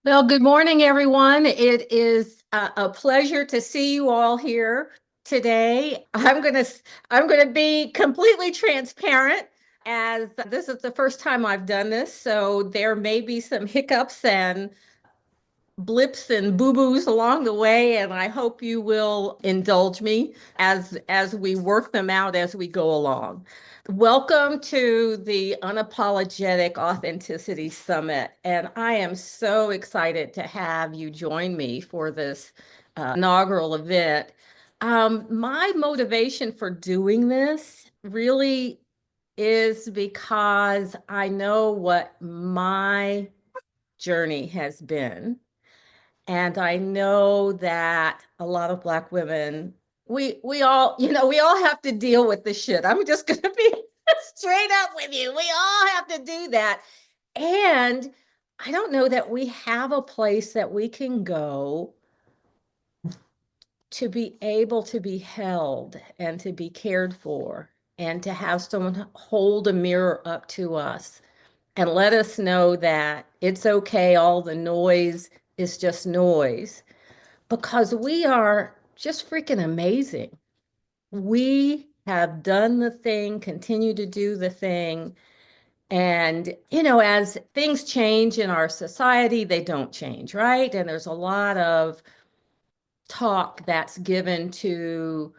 Well, good morning, everyone. It is a pleasure to see you all here today. I'm gonna be completely transparent as this is the first time I've done this, so there may be some hiccups and blips and boo-boos along the way, and I hope you will indulge me as we work them out as we go along. Welcome to the Unapologetic Authenticity Summit, and I am so excited to have you join me for this inaugural event. My motivation for doing this really is because I know what my journey has been. And I know that a lot of Black women, we all, we all have to deal with the shit. I'm just gonna be straight up with you. We all have to do that. And I don't know that we have a place that we can go to be able to be held and to be cared for and to have someone hold a mirror up to us and let us know that it's okay, all the noise is just noise because we are just freaking amazing. We have done the thing, continue to do the thing. And, as things change in our society, they don't change, right? And there's a lot of talk that's given to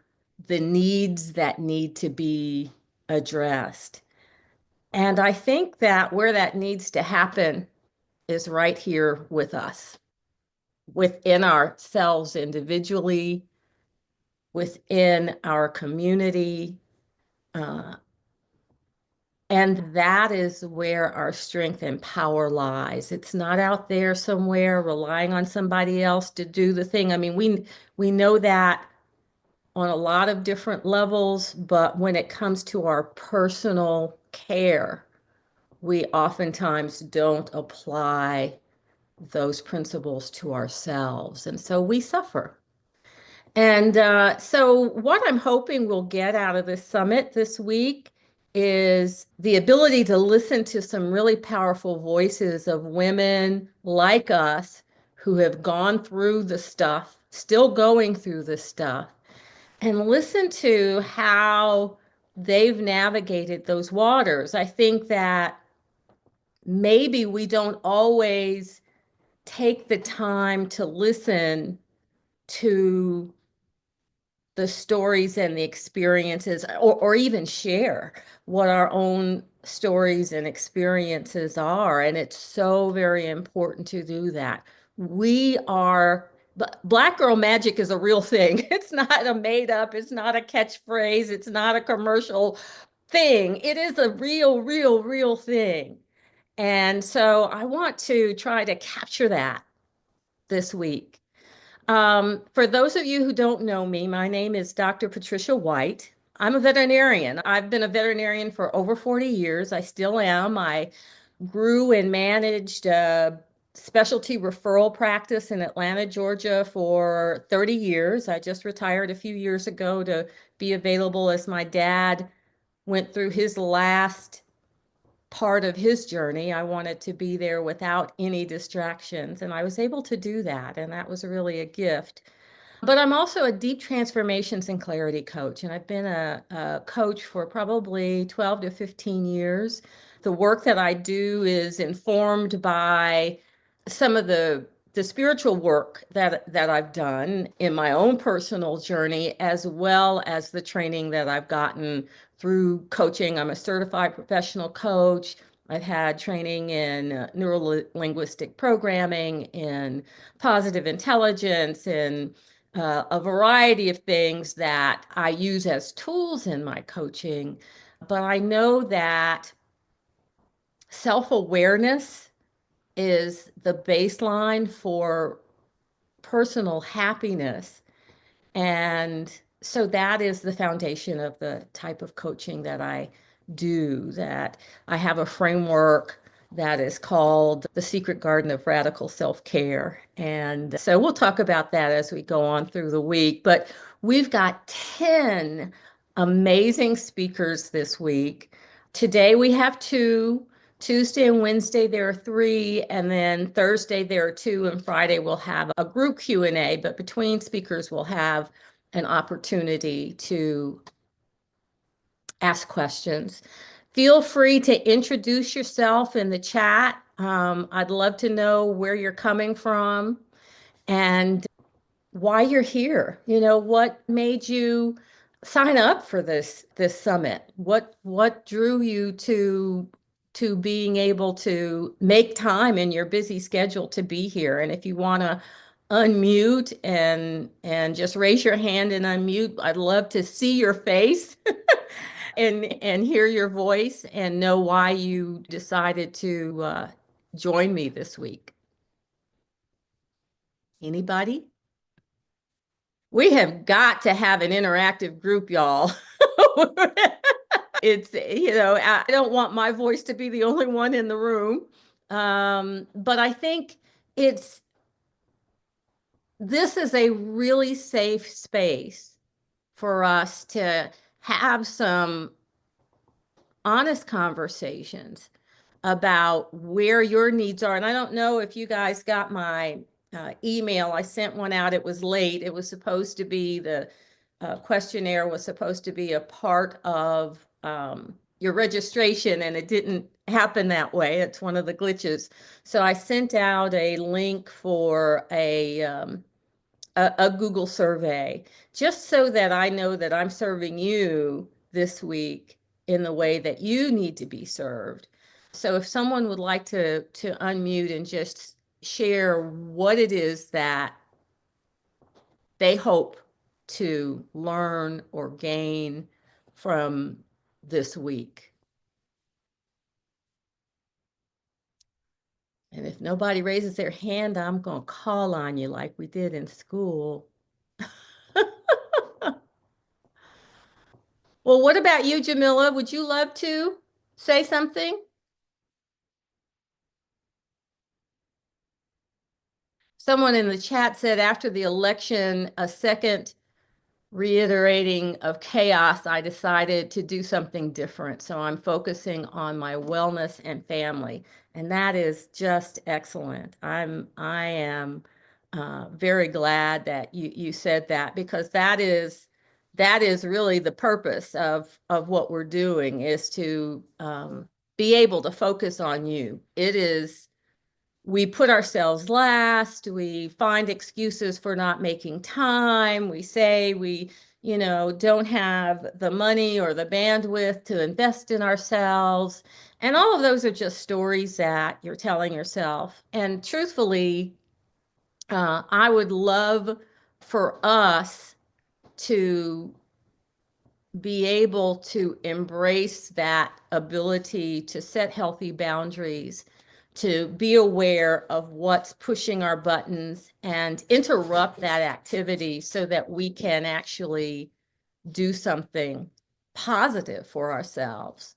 the needs that need to be addressed. And I think that where that needs to happen is right here with us, within ourselves individually, within our community. Uh, and that is where our strength and power lies. It's not out there somewhere relying on somebody else to do the thing. I mean, we know that on a lot of different levels, but when it comes to our personal care, we oftentimes don't apply those principles to ourselves. And so we suffer. And so, what I'm hoping we'll get out of this summit this week is the ability to listen to some really powerful voices of women like us who have gone through the stuff, still going through the stuff, and listen to how they've navigated those waters. I think that maybe we don't always take the time to listen to the stories and the experiences, or even share what our own stories and experiences are. And it's so very important to do that. We are, Black girl magic is a real thing. It's not a made up, it's not a catchphrase, it's not a commercial thing. It is a real, real, real thing. And so I want to try to capture that this week. For those of you who don't know me, my name is Dr. Patricia White. I'm a veterinarian. I've been a veterinarian for over 40 years. I still am. I grew and managed a specialty referral practice in Atlanta, Georgia for 30 years. I just retired a few years ago to be available as my dad went through his last part of his journey. I wanted to be there without any distractions, and I was able to do that, and that was really a gift. But I'm also a deep transformations and clarity coach, and I've been a coach for probably 12 to 15 years. The work that I do is informed by some of the spiritual work that I've done in my own personal journey, as well as the training that I've gotten through coaching. I'm a certified professional coach. I've had training in neuro-linguistic programming, in positive intelligence, and a variety of things that I use as tools in my coaching. But I know that self-awareness is the baseline for personal happiness. And so that is the foundation of the type of coaching that I do, that I have a framework that is called The Secret Garden of Radical Self-Care. And so we'll talk about that as we go on through the week. But we've got 10 amazing speakers this week. Today we have two. Tuesday and Wednesday there are three, and then Thursday there are two, and Friday we'll have a group Q&A, but between speakers we'll have an opportunity to ask questions. Feel free to introduce yourself in the chat. I'd love to know where you're coming from and why you're here. You know, what made you sign up for this summit? What drew you to being able to make time in your busy schedule to be here? And if you want to unmute and just raise your hand and unmute, I'd love to see your face and hear your voice and know why you decided to join me this week. Anybody? We have got to have an interactive group, y'all. It's, I don't want my voice to be the only one in the room. But I think this is a really safe space for us to have some honest conversations about where your needs are. And I don't know if you guys got my email. I sent one out. It was late. It was supposed to be the questionnaire was supposed to be a part of your registration, and it didn't happen that way. It's one of the glitches. So I sent out a link for a Google survey, just so that I know that I'm serving you this week in the way that you need to be served. So if someone would like to unmute and just share what it is that they hope to learn or gain from this week. And if nobody raises their hand, I'm going to call on you like we did in school. Well, what about you, Jamila? Would you love to say something? Someone in the chat said after the election, a second reiterating of chaos, I decided to do something different. So I'm focusing on my wellness and family. And that is just excellent. I am very glad that you said that, because that is really the purpose of what we're doing, is to be able to focus on you. It is, we put ourselves last, we find excuses for not making time, we say we don't have the money or the bandwidth to invest in ourselves, and all of those are just stories that you're telling yourself. And truthfully, I would love for us to be able to embrace that ability to set healthy boundaries, to be aware of what's pushing our buttons and interrupt that activity so that we can actually do something positive for ourselves.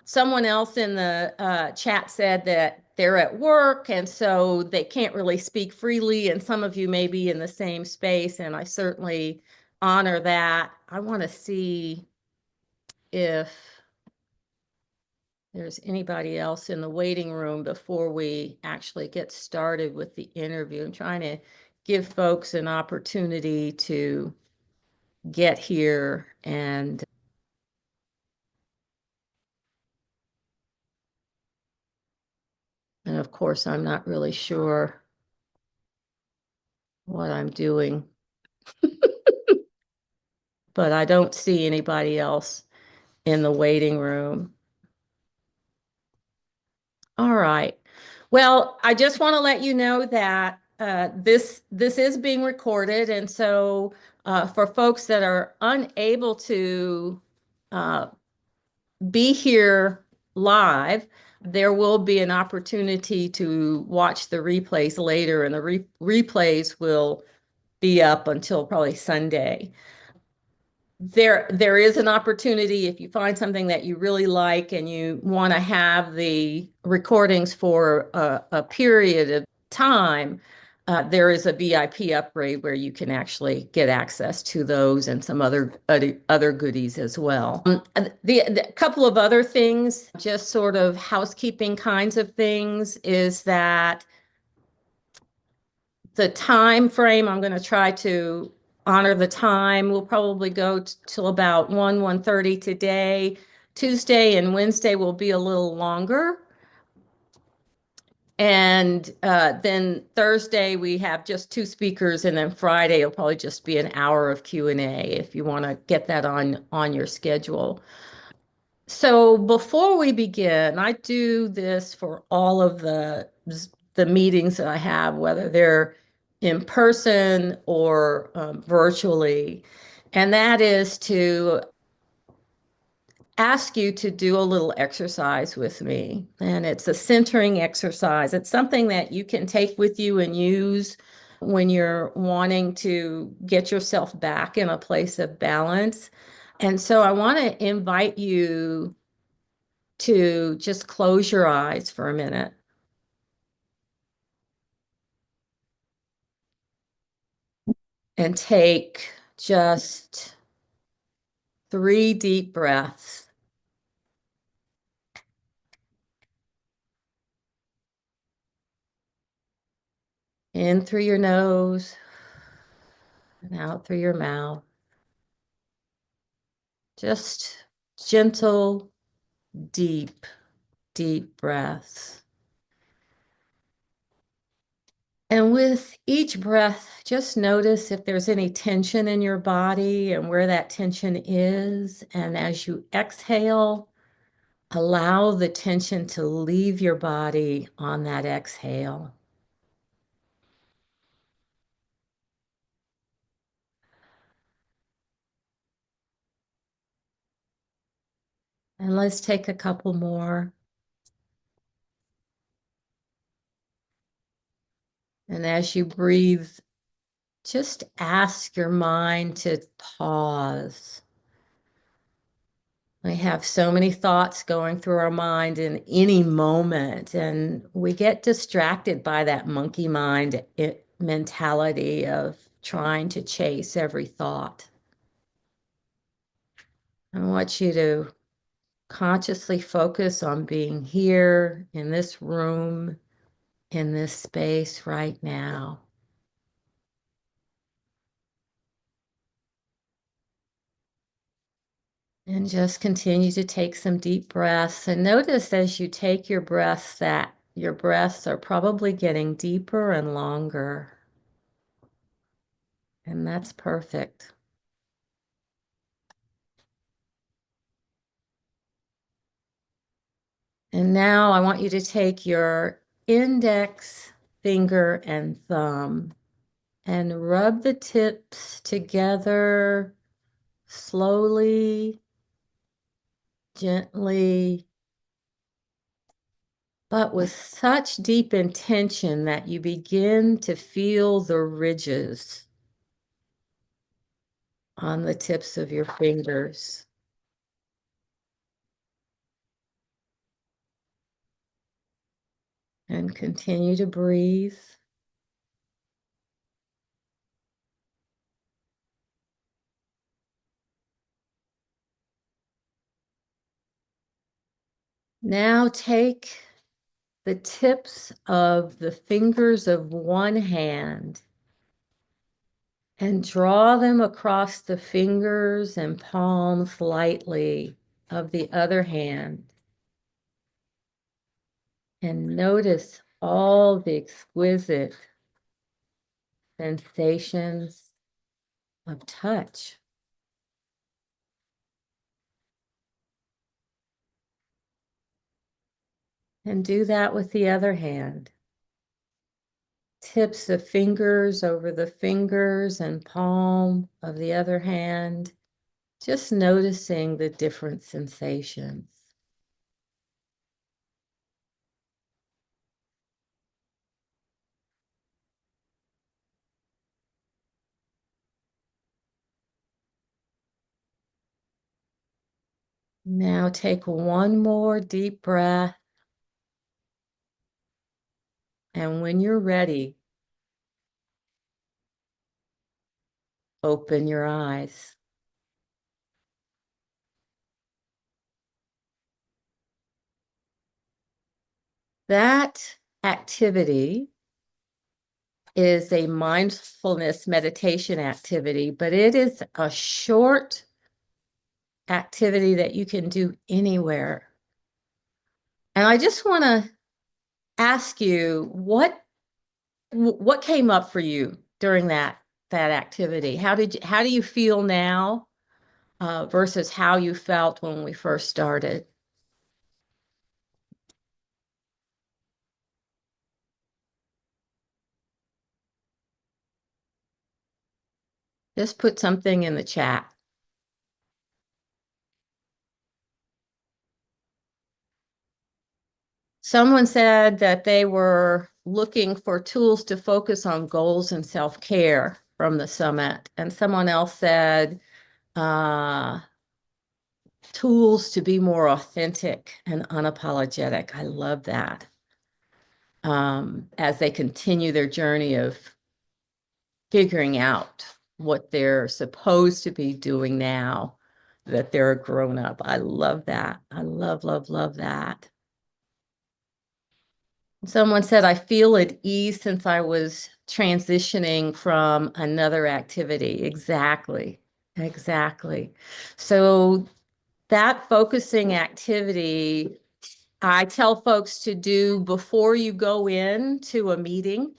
Someone else in the chat said that they're at work and so they can't really speak freely, and some of you may be in the same space, and I certainly honor that. I want to see if there's anybody else in the waiting room before we actually get started with the interview. I'm trying to give folks an opportunity to get here, and of course, I'm not really sure what I'm doing, but I don't see anybody else in the waiting room. All right. Well, I just want to let you know that this is being recorded, and so for folks that are unable to be here live, there will be an opportunity to watch the replays later, and the replays will be up until probably Sunday. There is an opportunity, if you find something that you really like and you want to have the recordings for a period of time, there is a VIP upgrade where you can actually get access to those and some other goodies as well. The couple of other things, just sort of housekeeping kinds of things, is that the time frame, I'm going to try to honor the time. We'll probably go till about 1:30 today. Tuesday and Wednesday will be a little longer. And then Thursday we have just two speakers, and then Friday it'll probably just be an hour of Q&A if you want to get that on your schedule. So before we begin, I do this for all of the meetings that I have, whether they're in person or virtually, and that is to ask you to do a little exercise with me. And it's a centering exercise. It's something that you can take with you and use when you're wanting to get yourself back in a place of balance. And so I want to invite you to just close your eyes for a minute and take just 3 deep breaths in through your nose and out through your mouth. Just gentle, deep, deep breaths. And with each breath, just notice if there's any tension in your body and where that tension is. And as you exhale, allow the tension to leave your body on that exhale. And let's take a couple more. And as you breathe, just ask your mind to pause. We have so many thoughts going through our mind in any moment, and we get distracted by that monkey mind mentality of trying to chase every thought. I want you to consciously focus on being here in this room, in this space right now. And just continue to take some deep breaths. And notice as you take your breaths that your breaths are probably getting deeper and longer. And that's perfect. And now I want you to take your index finger and thumb and rub the tips together slowly, gently, but with such deep intention that you begin to feel the ridges on the tips of your fingers. And continue to breathe. Now take the tips of the fingers of one hand and draw them across the fingers and palms lightly of the other hand. And notice all the exquisite sensations of touch. And do that with the other hand. Tips of fingers over the fingers and palm of the other hand, just noticing the different sensations. Now take one more deep breath. And when you're ready, Open your eyes. That activity is a mindfulness meditation activity, but it is a short activity that you can do anywhere. And I just want to ask you what came up for you during that activity? How do you feel now versus how you felt when we first started? Just put something in the chat. Someone said that they were looking for tools to focus on goals and self-care from the summit. And someone else said uh, tools to be more authentic and unapologetic. I love that. As they continue their journey of figuring out what they're supposed to be doing now that they're a grown up. I love that. I love, love, love that. Someone said, I feel at ease since I was transitioning from another activity. Exactly. Exactly. So that focusing activity, I tell folks to do before you go into a meeting.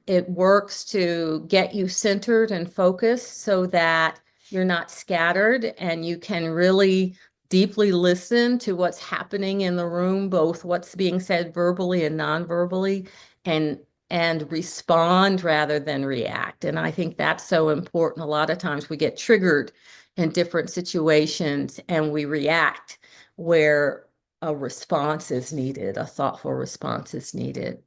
It works to get you centered and focused so that you're not scattered and you can really deeply listen to what's happening in the room, both what's being said verbally and non-verbally, and respond rather than react. And I think that's so important. A lot of times we get triggered in different situations and we react where a response is needed, a thoughtful response is needed.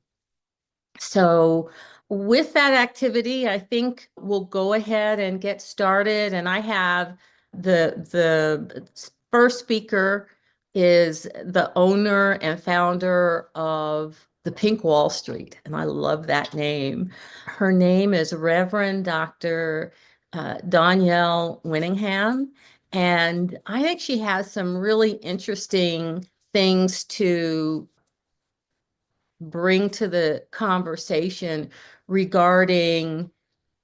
So with that activity, I think we'll go ahead and get started. And I have the first speaker is the owner and founder of the Pink Wall Street, and I love that name. Her name is Reverend Dr. Danielle Winningham, and I think she has some really interesting things to bring to the conversation regarding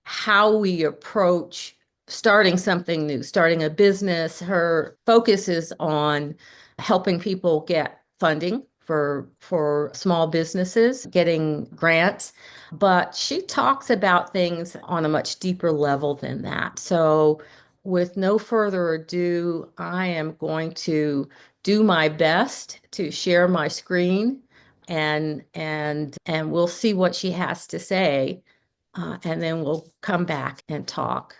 how we approach starting something new, starting a business. Her focus is on helping people get funding for small businesses, getting grants, but she talks about things on a much deeper level than that. So with no further ado, I am going to do my best to share my screen and we'll see what she has to say, and then we'll come back and talk.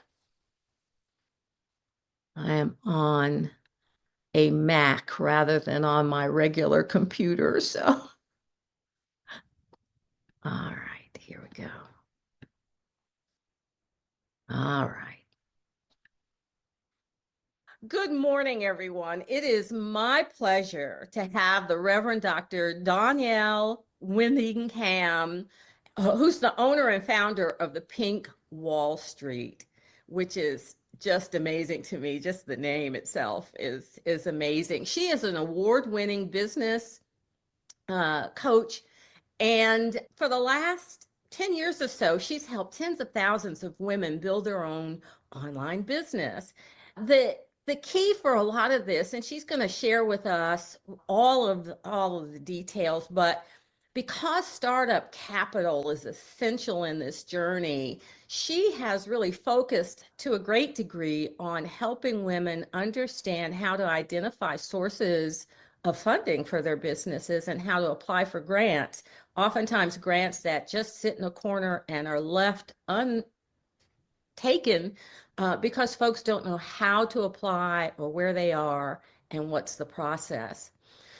I am on a Mac rather than on my regular computer, so. All right, here we go. All right. Good morning, everyone. It is my pleasure to have the Reverend Dr. Danielle Winningham, who's the owner and founder of the Pink Wall Street, which is just amazing to me. Just the name itself is amazing. She is an award-winning business coach, and for the last 10 years or so, she's helped tens of thousands of women build their own online business. The key for a lot of this, and she's going to share with us all of the details, but because startup capital is essential in this journey, she has really focused to a great degree on helping women understand how to identify sources of funding for their businesses and how to apply for grants. Oftentimes grants that just sit in a corner and are left untaken because folks don't know how to apply or where they are and what's the process.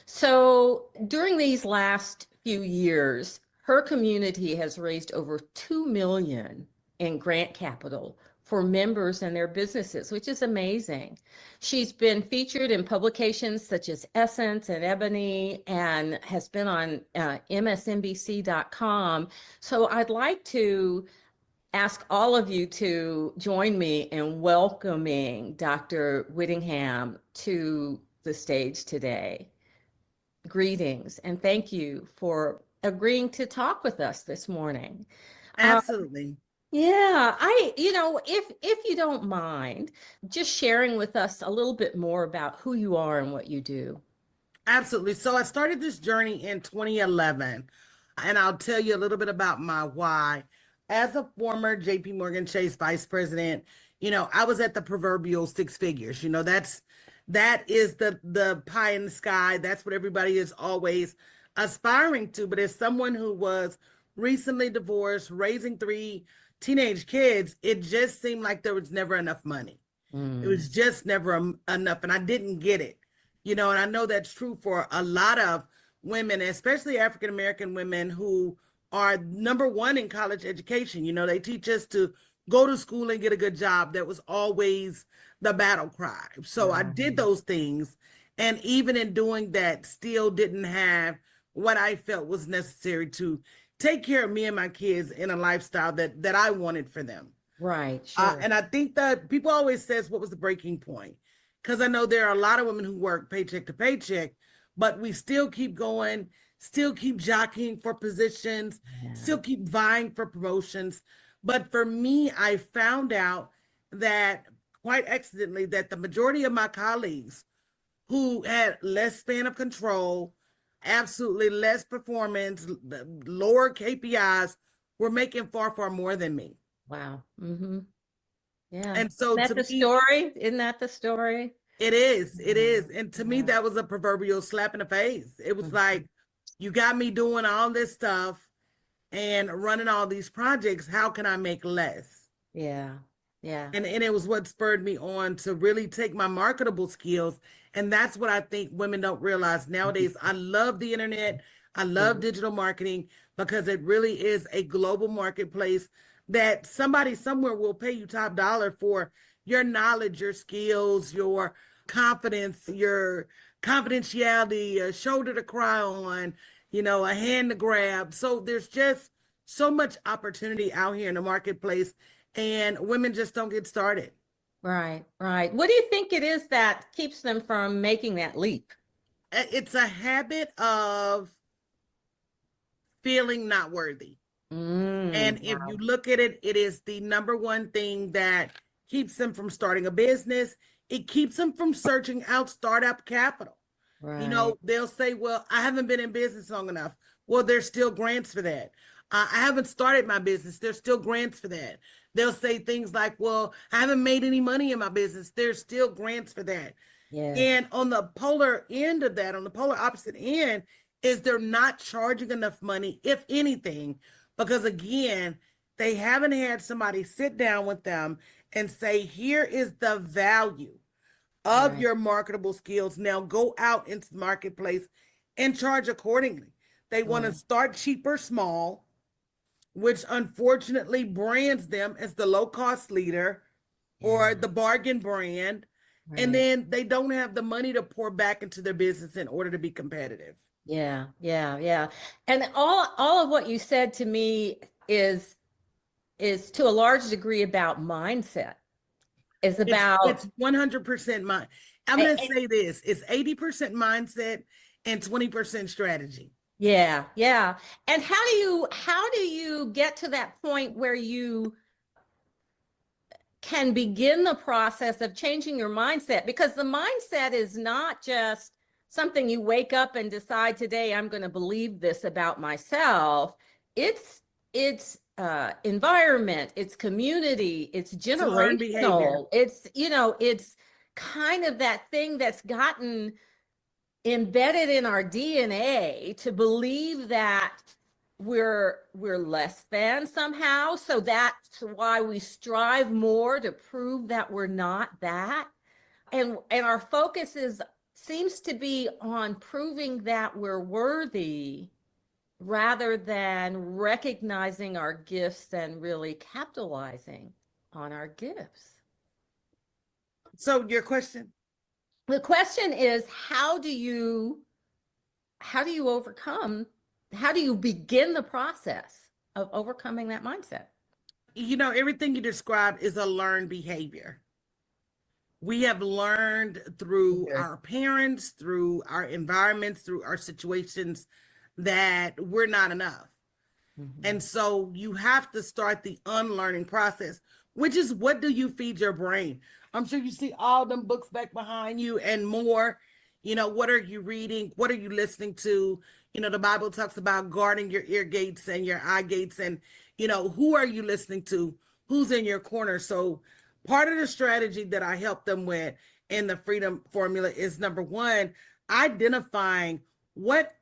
So during these last few years, her community has raised over 2 million in grant capital for members and their businesses, which is amazing. She's been featured in publications such as Essence and Ebony and has been on MSNBC.com. So I'd like to ask all of you to join me in welcoming Dr. Whittingham to the stage today. Greetings and thank you for agreeing to talk with us this morning. Uh, Absolutely. yeah, if you don't mind, just sharing with us a little bit more about who you are and what you do. Absolutely. So I started this journey in 2011, and I'll tell you a little bit about my why. As a former JP Morgan Chase vice president, I was at the proverbial six figures. That is the pie in the sky. That's what everybody is always aspiring to. But as someone who was recently divorced, raising three teenage kids, it just seemed like there was never enough money. It Mm, was just never enough, and I didn't get it. And I know that's true for a lot of women, especially African American women who are number one in college education. They teach us to go to school and get a good job. That was always the battle cry. So I did right, those things, and even in doing that, still didn't have what I felt was necessary to take care of me and my kids in a lifestyle that I wanted for them. right, sure. And I think that people always says, what was the breaking point? Because I know there are a lot of women who work paycheck to paycheck, but we still keep going, still keep jockeying for positions, Yeah, still keep vying for promotions. But for me, I found out that quite accidentally that the majority of my colleagues who had less span of control, absolutely less performance, lower KPIs, were making far, far more than me. wow. Yeah. And so Isn't that to the me, story? Isn't that the story? it Yeah, is. And to me, yeah. that was a proverbial slap in the face. It was Mhm. like, you got me doing all this stuff and running all these projects. How can I make less? Yeah, yeah. And it was what spurred me on to really take my marketable skills. And that's what I think women don't realize nowadays. I love the internet. I love Mhm. digital marketing because it really is a global marketplace that somebody somewhere will pay you top dollar for your knowledge, your skills, your confidence, your confidentiality, a shoulder to cry on, a hand to grab. So there's just so much opportunity out here in the marketplace, and women just don't get started. Right, right. What do you think it is that keeps them from making that leap? It's a habit of feeling not worthy. And if you Wow. look at it, it is the number one thing that keeps them from starting a business. It keeps them from searching out startup capital. Right. They'll say, well, I haven't been in business long enough. Well, there's still grants for that. I haven't started my business. There's still grants for that. They'll say things like, well, I haven't made any money in my business. There's still grants for that. Yes. And on the polar end of that, on the polar opposite end, is they're not charging enough money, if anything, because again, they haven't had somebody sit down with them and say, here is the value of Right. your marketable skills. Now go out into the marketplace and charge accordingly. They want to Right. start cheap or small, which unfortunately brands them as the low cost leader or Yeah. the bargain brand. And Right. then they don't have the money to pour back into their business in order to be competitive. Yeah. Yeah. Yeah. And all of what you said to me is to a large degree about mindset. Is about It's 100% mind. I'm eh, going to eh, say this, it's 80% mindset and 20% strategy. yeah, yeah. And how do you get to that point where you can begin the process of changing your mindset, because the mindset is not just something you wake up and decide today I'm going to believe this about myself. It's environment, it's community, it's It's learned behavior. generational. It's kind of that thing that's gotten embedded in our DNA to believe that we're less than somehow. So that's why we strive more to prove that we're not that. And our focus is seems to be on proving that we're worthy rather than recognizing our gifts and really capitalizing on our gifts. So your question, The question is, how do you overcome, how do you begin the process of overcoming that mindset? Everything you described is a learned behavior. We have learned through Okay. our parents, through our environments, through our situations that we're not enough. Mhm. And so you have to start the unlearning process, which is, what do you feed your brain? I'm sure you see all them books back behind you and more. What are you reading? What are you listening to? The Bible talks about guarding your ear gates and your eye gates, and, who are you listening to? Who's in your corner? So part of the strategy that I help them with in the Freedom Formula is, number one, identifying what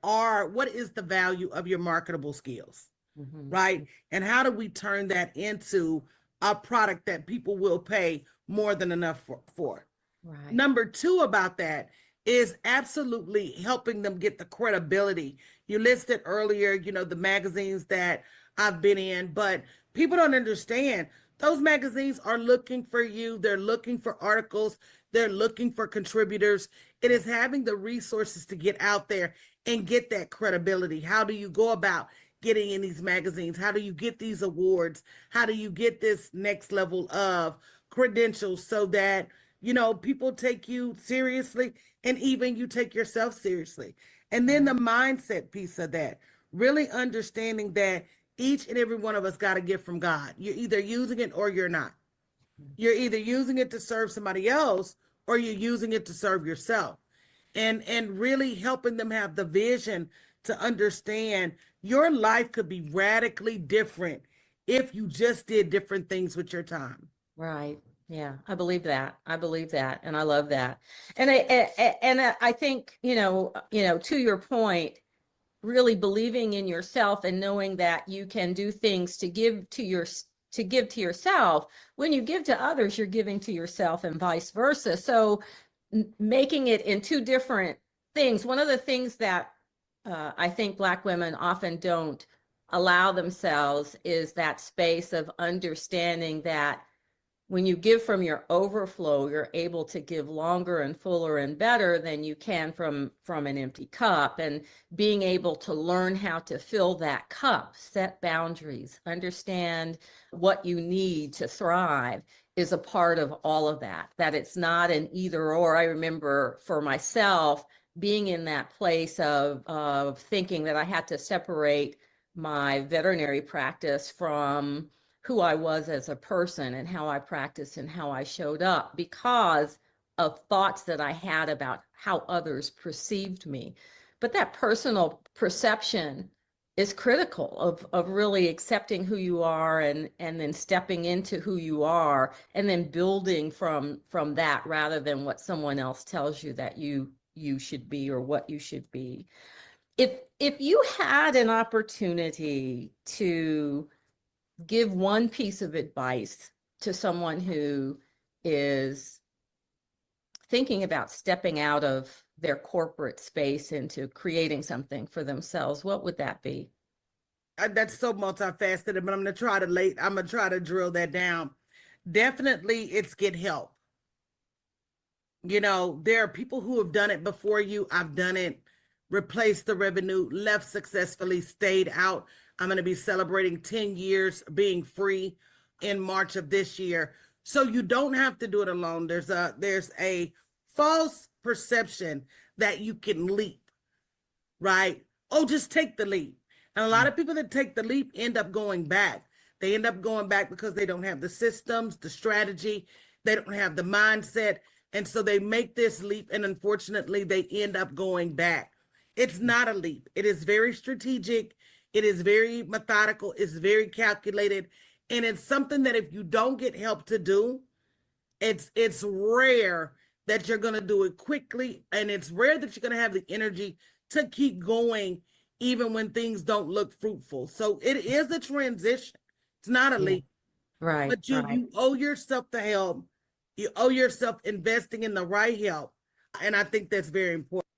is the value of your marketable skills, Mhm. right? And how do we turn that into a product that people will pay more than enough for? Right. Number two about that is absolutely helping them get the credibility. You listed earlier, the magazines that I've been in, but people don't understand. Those magazines are looking for you. They're looking for articles. They're looking for contributors. It Yeah. is having the resources to get out there and get that credibility. How do you go about getting in these magazines? How do you get these awards? How do you get this next level of credentials so that people take you seriously, and even you take yourself seriously? And then the Right. mindset piece of that, really understanding that each and every one of us got a gift from God. You're either using it or you're not. You're either using it to serve somebody else or you're using it to serve yourself. And really helping them have the vision to understand your life could be radically different if you just did different things with your time. Right. Yeah, I believe that. I believe that, and I love that. And I think, to your point, really believing in yourself and knowing that you can do things to give to yourself. When you give to others, you're giving to yourself and vice versa. So making it in two different things. One of the things that I think Black women often don't allow themselves is that space of understanding that when you give from your overflow, you're able to give longer and fuller and better than you can from an empty cup. And being able to learn how to fill that cup, set boundaries, understand what you need to thrive is a part of all of that. That it's not an either or. I remember for myself being in that place of thinking that I had to separate my veterinary practice from who I was as a person and how I practiced and how I showed up because of thoughts that I had about how others perceived me. But that personal perception is critical of really accepting who you are and then stepping into who you are and then building from that rather than what someone else tells you that you should be or what you should be. If you had an opportunity to give one piece of advice to someone who is thinking about stepping out of their corporate space into creating something for themselves, what would that be? That's so multifaceted, but I'm gonna try to drill that down. Definitely, it's get help. There are people who have done it before you. I've done it, replaced the revenue, left successfully, stayed out. I'm going to be celebrating 10 years being free in March of this year. So you don't have to do it alone. There's a false perception that you can leap, right? Oh, just take the leap. And a lot of people that take the leap end up going back. They end up going back because they don't have the systems, the strategy, they don't have the mindset. And so they make this leap, and unfortunately, they end up going back. It's not a leap, it is very strategic, it is very methodical, it's very calculated. And it's something that if you don't get help to do, it's rare that you're going to do it quickly, and it's rare that you're going to have the energy to keep going even when things don't look fruitful. So it is a transition. It's not a Yeah. leap, Right, but you right. you owe yourself the help. You owe yourself investing in the right help, and I think that's very important.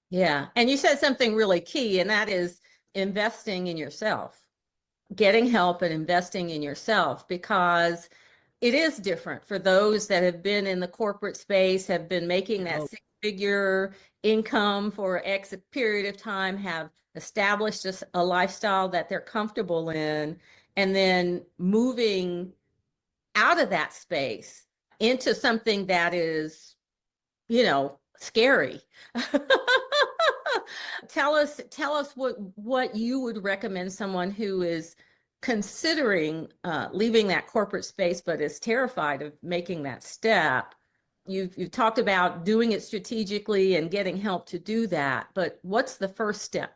Yeah. And you said something really key, and that is investing in yourself, getting help and investing in yourself because it is different for those that have been in the corporate space, have been making that Oh, six-figure income for X period of time, have established a lifestyle that they're comfortable in, and then moving out of that space into something that is, scary. Tell us what you would recommend someone who is considering leaving that corporate space but is terrified of making that step. You've talked about doing it strategically and getting help to do that, but what's the first step?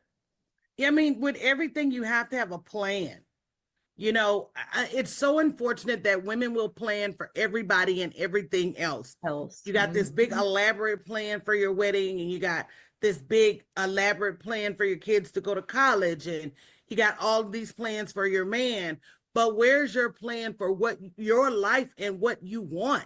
I mean, with everything, you have to have a plan. It's so unfortunate that women will plan for everybody and everything else. Else. You got this big elaborate plan for your wedding, and you got this big elaborate plan for your kids to go to college, and you got all these plans for your man. But where's your plan for what your life and what you want?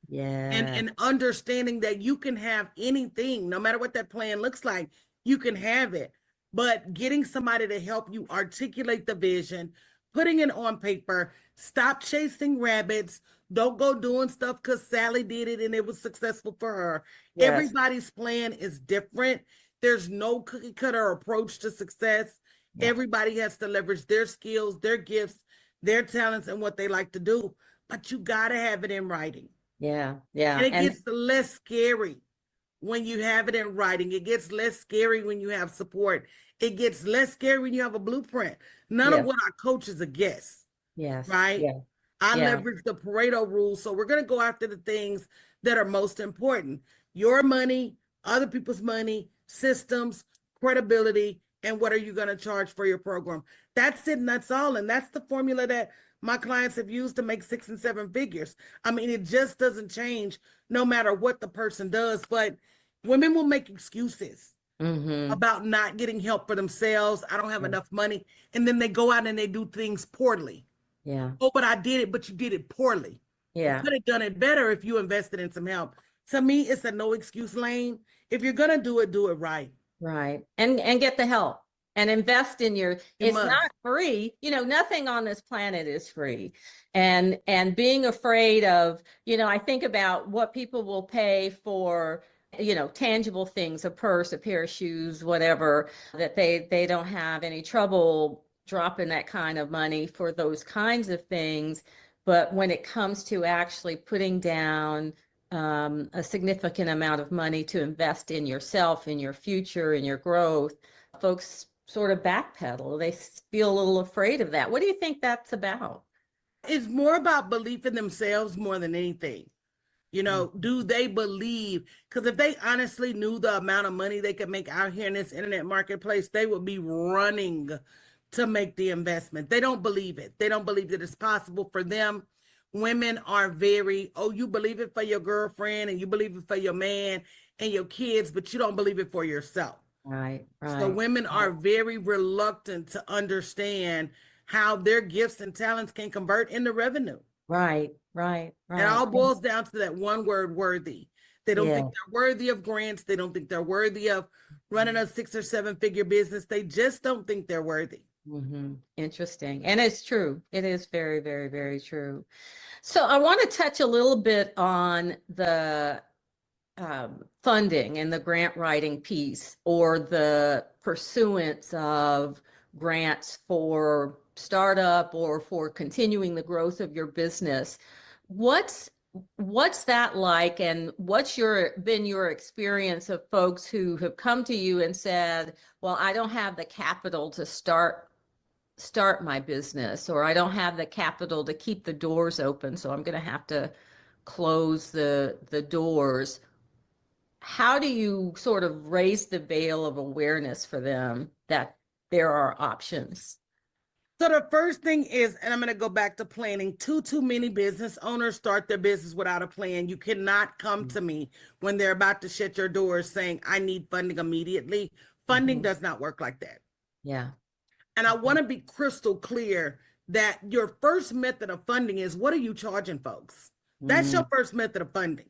And Yeah. understanding that you can have anything, no matter what that plan looks like, you can have it. But getting somebody to help you articulate the vision, putting it on paper, stop chasing rabbits, don't go doing stuff because Sally did it and it was successful for her. Yes. Everybody's plan is different. There's no cookie cutter approach to success. Yeah. Everybody has to leverage their skills, their gifts, their talents, and what they like to do. But you got to have it in writing. Yeah. And Yeah. it And gets less scary when you have it in writing. It gets less scary when you have support. It gets less scary when you have a blueprint. None of yeah. what I coach is a guess, Yes. right? Yeah. I Yeah. leverage the Pareto rule. So we're going to go after the things that are most important: your money, other people's money, systems, credibility, and what are you going to charge for your program? That's it. And that's all. And that's the formula that my clients have used to make 6 and 7 figures. I mean, it just doesn't change no matter what the person does. But women will make excuses Mm-hmm. about not getting help for themselves. I don't have Yeah. enough money. And then they go out and they do things poorly. Yeah. Oh, but I did it, but you did it poorly. You Yeah. could have done it better if you invested in some help. To me, it's a no excuse lane. If you're gonna do it right. Right. And get the help and invest in your, You it's must. not free. Nothing on this planet is free. And being afraid of, I think about what people will pay for, tangible things, a purse, a pair of shoes, whatever, that they don't have any trouble dropping that kind of money for those kinds of things. But when it comes to actually putting down a significant amount of money to invest in yourself, in your future, in your growth, folks sort of backpedal. They feel a little afraid of that. What do you think that's about? It's more about belief in themselves more than anything. Do they believe? Because if they honestly knew the amount of money they could make out here in this internet marketplace, they would be running to make the investment. They don't believe it. They don't believe that it's possible for them. Women are very, oh, you believe it for your girlfriend and you believe it for your man and your kids, but you don't believe it for yourself. Right, So right, women are very reluctant to understand how their gifts and talents can convert into revenue. right, right, It right. all boils down to that one word, worthy. They don't think Yeah. they're worthy of grants. They don't think they're worthy of running a 6 or 7 figure business. They just don't think they're worthy. Interesting. And it's true. It is very, very, very true. So I want to touch a little bit on the funding and the grant writing piece, or the pursuance of grants for startup or for continuing the growth of your business. What's what's that like, and what's been your experience of folks who have come to you and said, well, I don't have the capital to start my business, or I don't have the capital to keep the doors open, so I'm going to have to close the doors. How do you sort of raise the veil of awareness for them that there are options? So the first thing is, and I'm going to go back to planning. Too many business owners start their business without a plan. You cannot come to me when they're about to shut your doors saying, I need funding immediately. Funding Mhm. does not work like that. Yeah. And I want to be crystal clear that your first method of funding is, what are you charging folks? That's Mm-hmm. your first method of funding.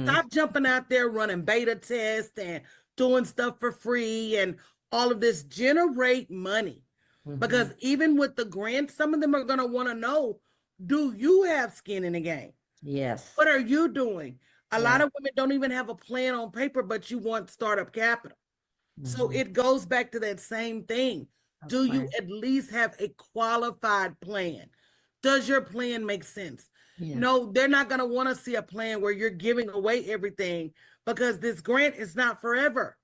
Stop jumping out there running beta tests and doing stuff for free and all of this. Generate money. Mm-hmm. Because even with the grants, some of them are going to want to know, do you have skin in the game? Yes. What are you doing? A lot Yeah. of women don't even have a plan on paper, but you want startup capital. So Mhm. it goes back to that same thing. A Do you plan. at least have a qualified plan? Does your plan make sense? Yeah. No, they're not going to want to see a plan where you're giving away everything, because this grant is not forever.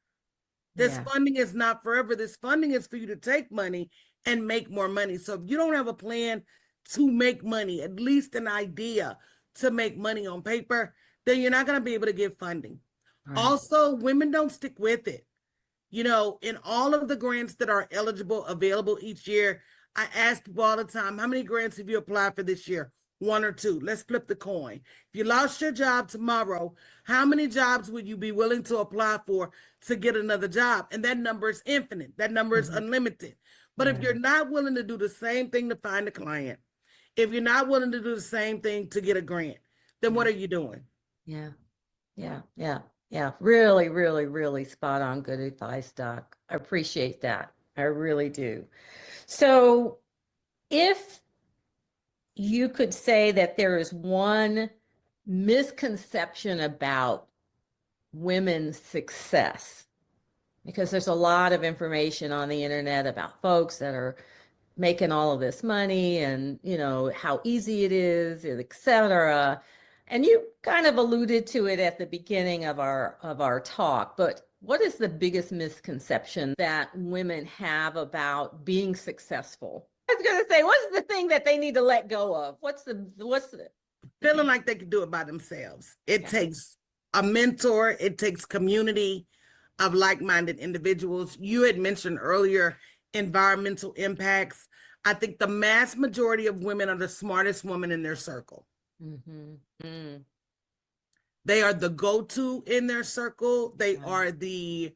This Yeah. funding is not forever. This funding is for you to take money and make more money. So if you don't have a plan to make money, at least an idea to make money on paper, then you're not going to be able to get funding. Right. Also, women don't stick with it. In all of the grants that are eligible, available each year, I ask people all the time, how many grants have you applied for this year? One or two. Let's flip the coin. If you lost your job tomorrow, how many jobs would you be willing to apply for to get another job? And that number is infinite. That number is Mhm. unlimited. But if Yeah. you're not willing to do the same thing to find a client, if you're not willing to do the same thing to get a grant, then what Yeah. are you doing? Yeah. Yeah. Yeah. Yeah. Really, really, really spot on. Good advice, Doc. I appreciate that. I really do. So, if you could say that there is one misconception about women's success, because there's a lot of information on the internet about folks that are making all of this money and how easy it is, and et cetera. And you kind of alluded to it at the beginning of our talk, but what is the biggest misconception that women have about being successful? I was going to say, what's the thing that they need to let go of? What's the Feeling like they can do it by themselves. It yeah. takes a mentor, it takes community of like minded individuals. You had mentioned earlier environmental impacts. I think the mass majority of women are the smartest women in their circle. Mm-hmm. Mm, They are the go to in their circle, they right. are the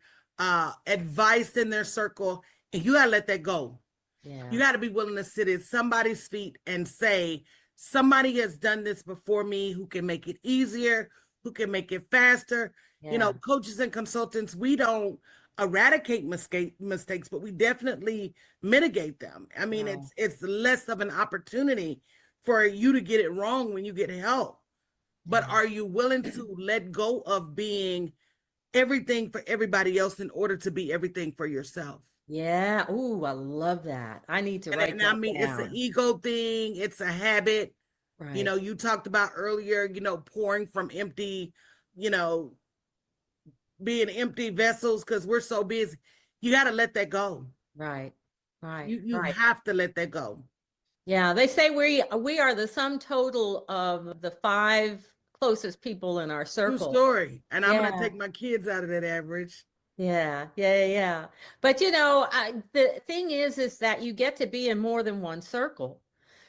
advice in their circle, and you got to let that go. You Yeah. got to be willing to sit at somebody's feet and say, somebody has done this before me who can make it easier, who can make it faster. Yeah. Coaches and consultants, we don't eradicate mistakes, but we definitely mitigate them. I mean, Right. it's less of an opportunity for you to get it wrong when you get help. But Yeah. are you willing to let go of being everything for everybody else in order to be everything for yourself? Yeah. Ooh, I love that. I need to write And I that mean, it's an down. ego thing, it's a habit. Right. You talked about earlier, pouring from empty, you know, being empty vessels because we're so busy. You got to let that go. Right. Right. You Right. have to let that go. Yeah, they say we are the sum total of the five closest people in our True circle. story. And I'm going to Yeah. take my kids out of that average. Yeah, yeah, yeah. But the thing is that you get to be in more than one circle.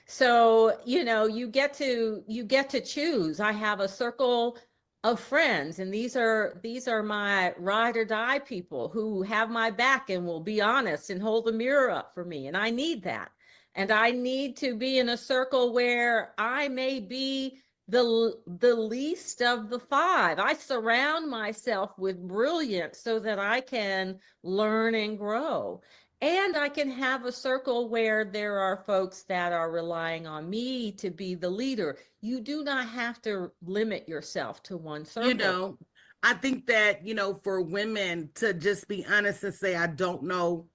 So, you get to choose. I have a circle of friends, and these are my ride or die people who have my back and will be honest and hold the mirror up for me. And I need that. And I need to be in a circle where I may be the least of the five. I surround myself with brilliance so that I can learn and grow. And I can have a circle where there are folks that are relying on me to be the leader. You do not have to limit yourself to one You circle. know, I think that, for women to just be honest and say, I don't know,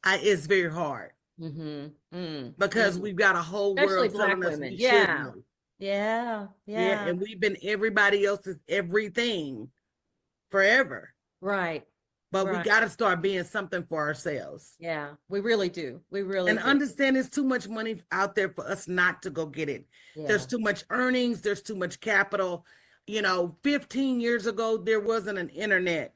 it's very hard Mm-hmm. Mm, because mm. we've got a whole Especially world Black telling us women. we should Yeah. know. Yeah. Yeah. Yeah. And we've been everybody else's everything forever. Right. But we Right. got to start being something for ourselves. Yeah. We really do. We really And do. understand there's too much money out there for us not to go get it. There's Yeah. too much earnings, there's too much capital. 15 years ago, there wasn't an internet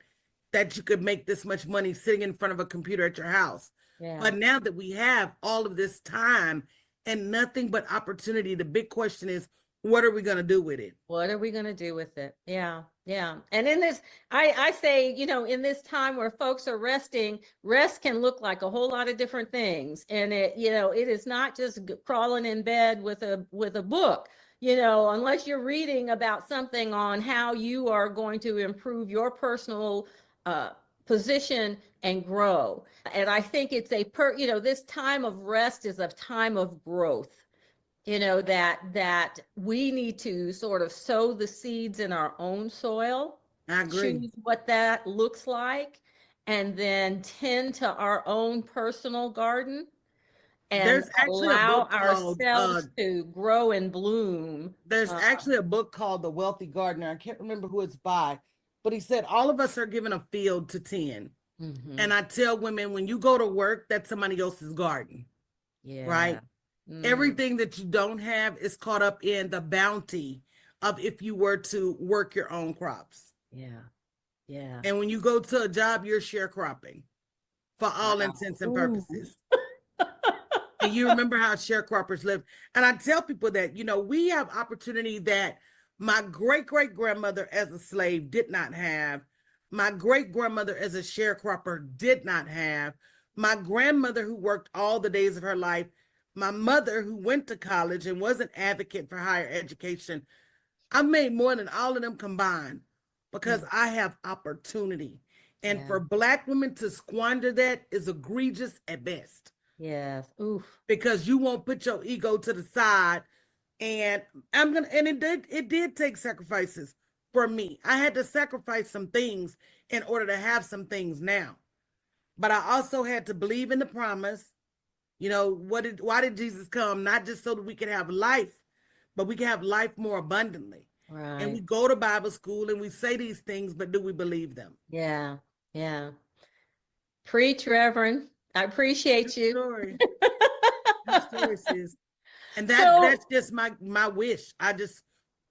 that you could make this much money sitting in front of a computer at your house. Yeah. But now that we have all of this time and nothing but opportunity, the big question is, what are we going to do with it? What are we going to do with it? Yeah, yeah. And in this, I say, in this time where folks are resting, rest can look like a whole lot of different things. And it is not just crawling in bed with a book, unless you're reading about something on how you are going to improve your personal uh, position and grow. And I think it's this time of rest is a time of growth, that we need to sort of sow the seeds in our own soil, I agree. choose what that looks like, and then tend to our own personal garden and There's actually a allow book called ourselves to grow and bloom. there's actually a book called The Wealthy Gardener. I can't remember who it's by, but he said all of us are given a field to tend. Mhm. And I tell women, when you go to work, that's somebody else's garden, Yeah. right? Mm, Everything that you don't have is caught up in the bounty of if you were to work your own crops. yeah. Yeah. And when you go to a job, you're sharecropping for all Wow. intents and Ooh. purposes. And you remember how sharecroppers live. And I tell people that, we have opportunity that my great great grandmother as a slave did not have. My great grandmother as a sharecropper did not have. My grandmother who worked all the days of her life. My mother who went to college and was an advocate for higher education. I've made more than all of them combined because Mm, I have opportunity. And yeah. for Black women to squander that is egregious at best Yes. Oof. because you won't put your ego to the side. And it did take sacrifices for me. I had to sacrifice some things in order to have some things now. But I also had to believe in the promise. Why did Jesus come? Not just so that we could have life, but we can have life more abundantly. And we Right. go to Bible school and we say these things, but do we believe them? Yeah. Yeah. Preach, Reverend. I appreciate True you. story. True story, sis. And that's So, just my wish. I just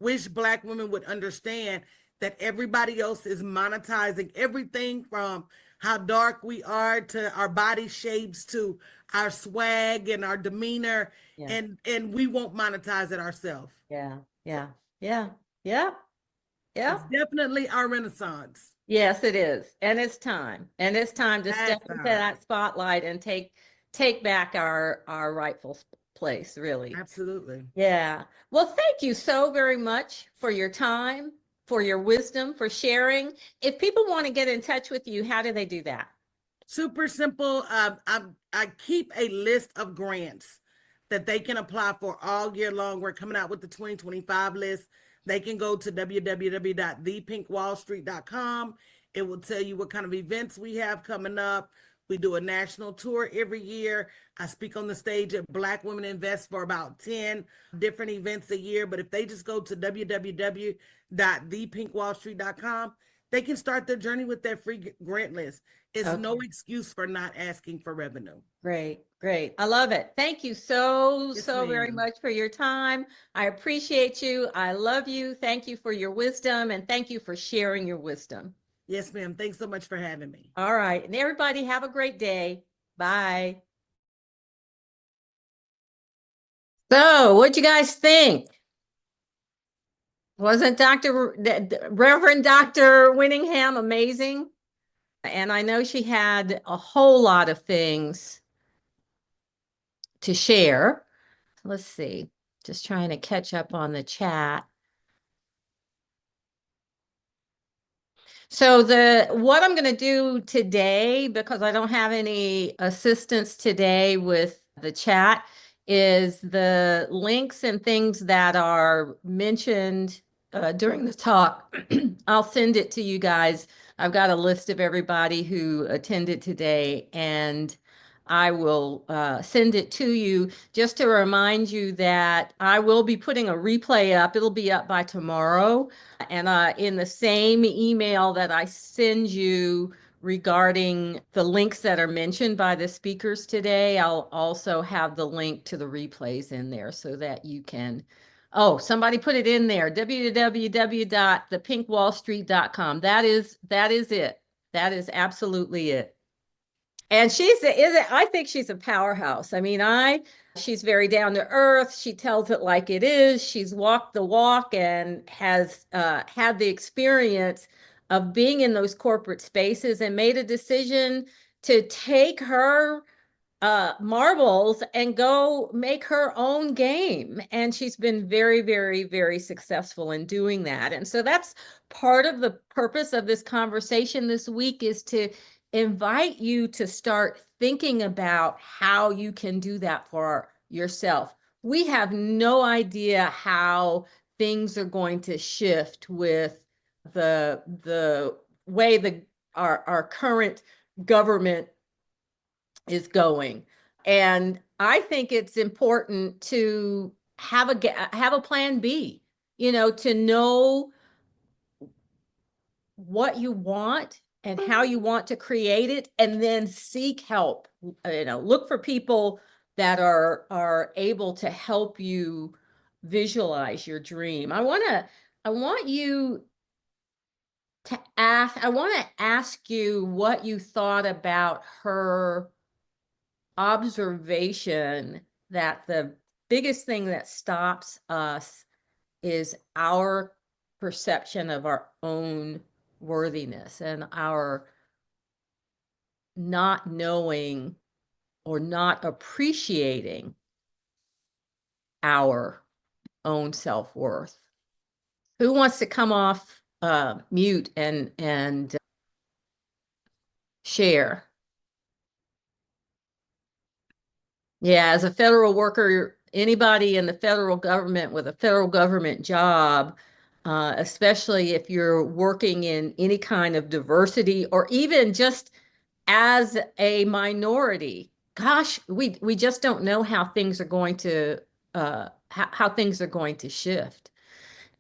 wish Black women would understand that everybody else is monetizing everything from how dark we are to our body shapes to our swag and our demeanor, yeah. and we won't monetize it ourselves. Yeah. Yeah. Yeah. Yeah. Yeah. It's definitely our renaissance. Yes, it is. And it's time. And it's time to step Past into time. that spotlight and take back our rightful place, really. Absolutely. Yeah. Well, thank you so very much for your time, for your wisdom, for sharing. If people want to get in touch with you, how do they do that? Super simple. I keep a list of grants that they can apply for all year long. We're coming out with the 2025 list. They can go to www.thepinkwallstreet.com. It will tell you what kind of events we have coming up. We do a national tour every year. I speak on the stage at Black Women Invest for about 10 different events a year. But if they just go to www.thepinkwallstreet.com, they can start their journey with their free grant list. It's no Okay. excuse for not asking for revenue. Great, great. I love it. Thank you so, Yes, so very ma'am. much for your time. I appreciate you. I love you. Thank you for your wisdom and thank you for sharing your wisdom. Yes, ma'am. Thanks so much for having me. All right. And everybody have a great day. Bye. So, what'd you guys think? Wasn't Reverend Dr. Winningham amazing? And I know she had a whole lot of things to share. Let's see. Just trying to catch up on the chat. So the what I'm going to do today, because I don't have any assistance today with the chat, is the links and things that are mentioned during the talk. I'll send it to you guys. I've got a list of everybody who attended today, and I will send it to you just to remind you that I will be putting a replay up. It'll be up by tomorrow. And in the same email that I send you regarding the links that are mentioned by the speakers today, I'll also have the link to the replays in there so that you can. Oh, somebody put it in there, www.thepinkwallstreet.com. That is it. That is absolutely it. And I think she's a powerhouse. I mean, she's very down to earth. She tells it like it is. She's walked the walk and has had the experience of being in those corporate spaces and made a decision to take her marbles and go make her own game. And she's been very, very, very successful in doing that. And so that's part of the purpose of this conversation this week is to invite you to start thinking about how you can do that for yourself. We have no idea how things are going to shift with the way our current government is going. And I think it's important to have a plan B, to know what you want and how you want to create it, and then seek help. Look for people that are able to help you visualize your dream. I want you I want to ask you what you thought about her observation that the biggest thing that stops us is our perception of our own worthiness and our not knowing or not appreciating our own self-worth. Who wants to come off mute and share? Yeah, as a federal worker, anybody in the federal government with a federal government job, especially if you're working in any kind of diversity or even just as a minority, gosh, we just don't know how things are going to how things are going to shift.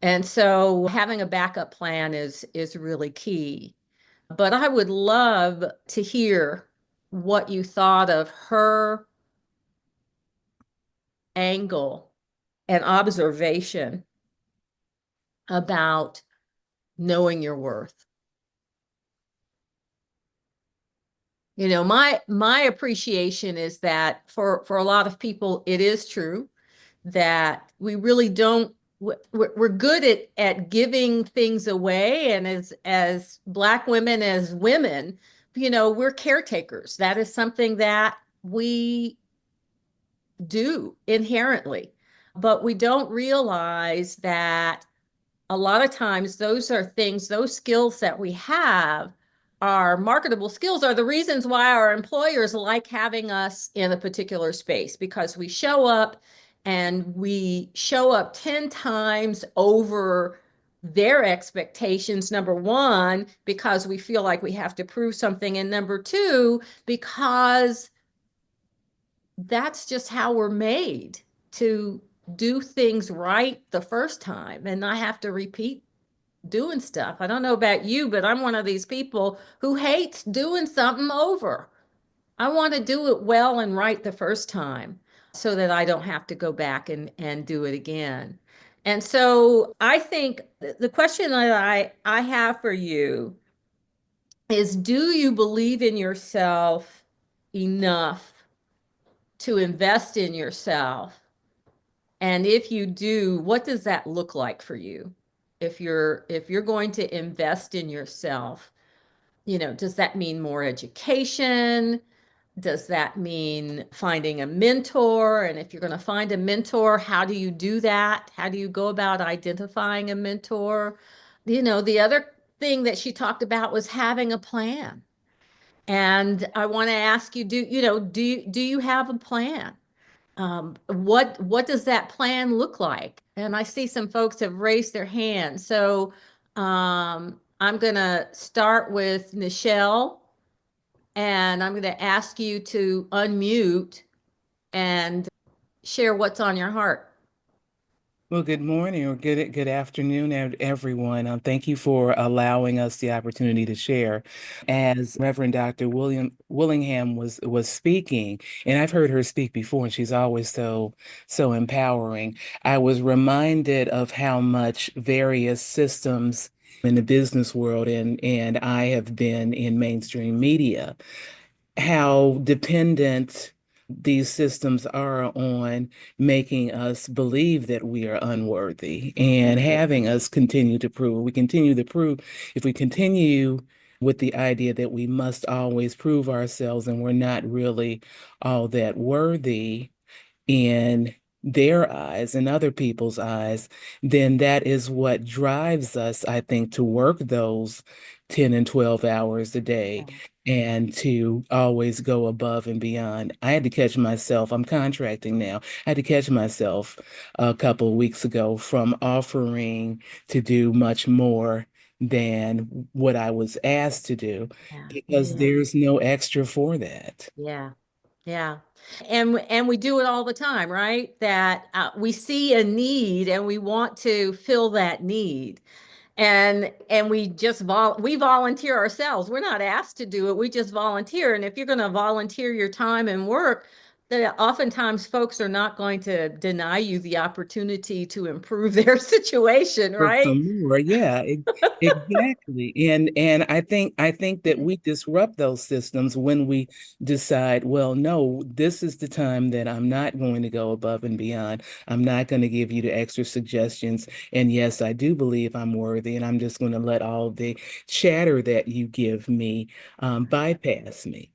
And so having a backup plan is really key. But I would love to hear what you thought of her angle and observation about knowing your worth. My appreciation is that for a lot of people, it is true that we really don't we're good at giving things away, and as Black women, as women, we're caretakers. That is something that we do inherently, but we don't realize that a lot of times those are things, those skills that we have are marketable skills, are the reasons why our employers like having us in a particular space, because we show up and we show up 10 times over their expectations. Number one, because we feel like we have to prove something. And number two, because that's just how we're made, to do things right the first time and not have to repeat doing stuff. I don't know about you, but I'm one of these people who hates doing something over. I want to do it well and right the first time so that I don't have to go back and do it again. And so I think the question that I have for you is, do you believe in yourself enough to invest in yourself? And if you do, what does that look like for you? If you're going to invest in yourself, does that mean more education? Does that mean finding a mentor? And if you're going to find a mentor, how do you do that? How do you go about identifying a mentor? The other thing that she talked about was having a plan. And I want to ask you, do you have a plan? What does that plan look like? And I see some folks have raised their hands. So I'm going to start with Nichelle, and I'm going to ask you to unmute and share what's on your heart. Well, good morning or good afternoon, everyone. Thank you for allowing us the opportunity to share. As Reverend Dr. Willingham was speaking, and I've heard her speak before, and she's always so empowering. I was reminded of how much various systems in the business world, and I have been in mainstream media, how dependent these systems are on making us believe that we are unworthy and having us continue to prove. We continue to prove, if we continue with the idea that we must always prove ourselves and we're not really all that worthy in their eyes and other people's eyes, then that is what drives us, I think, to work those 10 and 12 hours a day and to always go above and beyond. I had to catch myself, I'm contracting now. I had to catch myself a couple of weeks ago from offering to do much more than what I was asked to do Yeah, it because is. there's no extra for that. Yeah. Yeah. And we do it all the time, right? That we see a need and we want to fill that need. And we just we volunteer ourselves. We're not asked to do it. We just volunteer. And if you're going to volunteer your time and work, then oftentimes folks are not going to deny you the opportunity to improve their situation, For right? some more, yeah, exactly. And I think that we disrupt those systems when we decide, well, no, this is the time that I'm not going to go above and beyond. I'm not going to give you the extra suggestions. And yes, I do believe I'm worthy, and I'm just going to let all the chatter that you give me bypass me.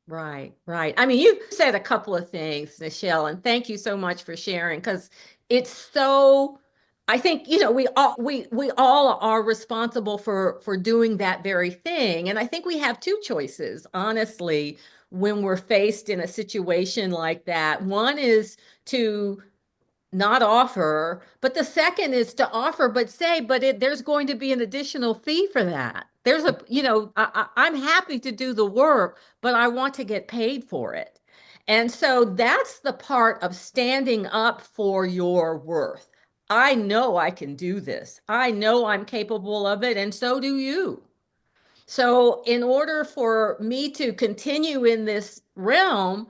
Right, right. I mean, you said a couple of things, Michelle, and thank you so much for sharing because it's so I think, we all are responsible for doing that very thing. And I think we have two choices, honestly, when we're faced in a situation like that. One is to not offer, but the second is to offer, but say, there's going to be an additional fee for that. There's I'm happy to do the work, but I want to get paid for it. And so that's the part of standing up for your worth. I know I can do this. I know I'm capable of it, and so do you. So, in order for me to continue in this realm,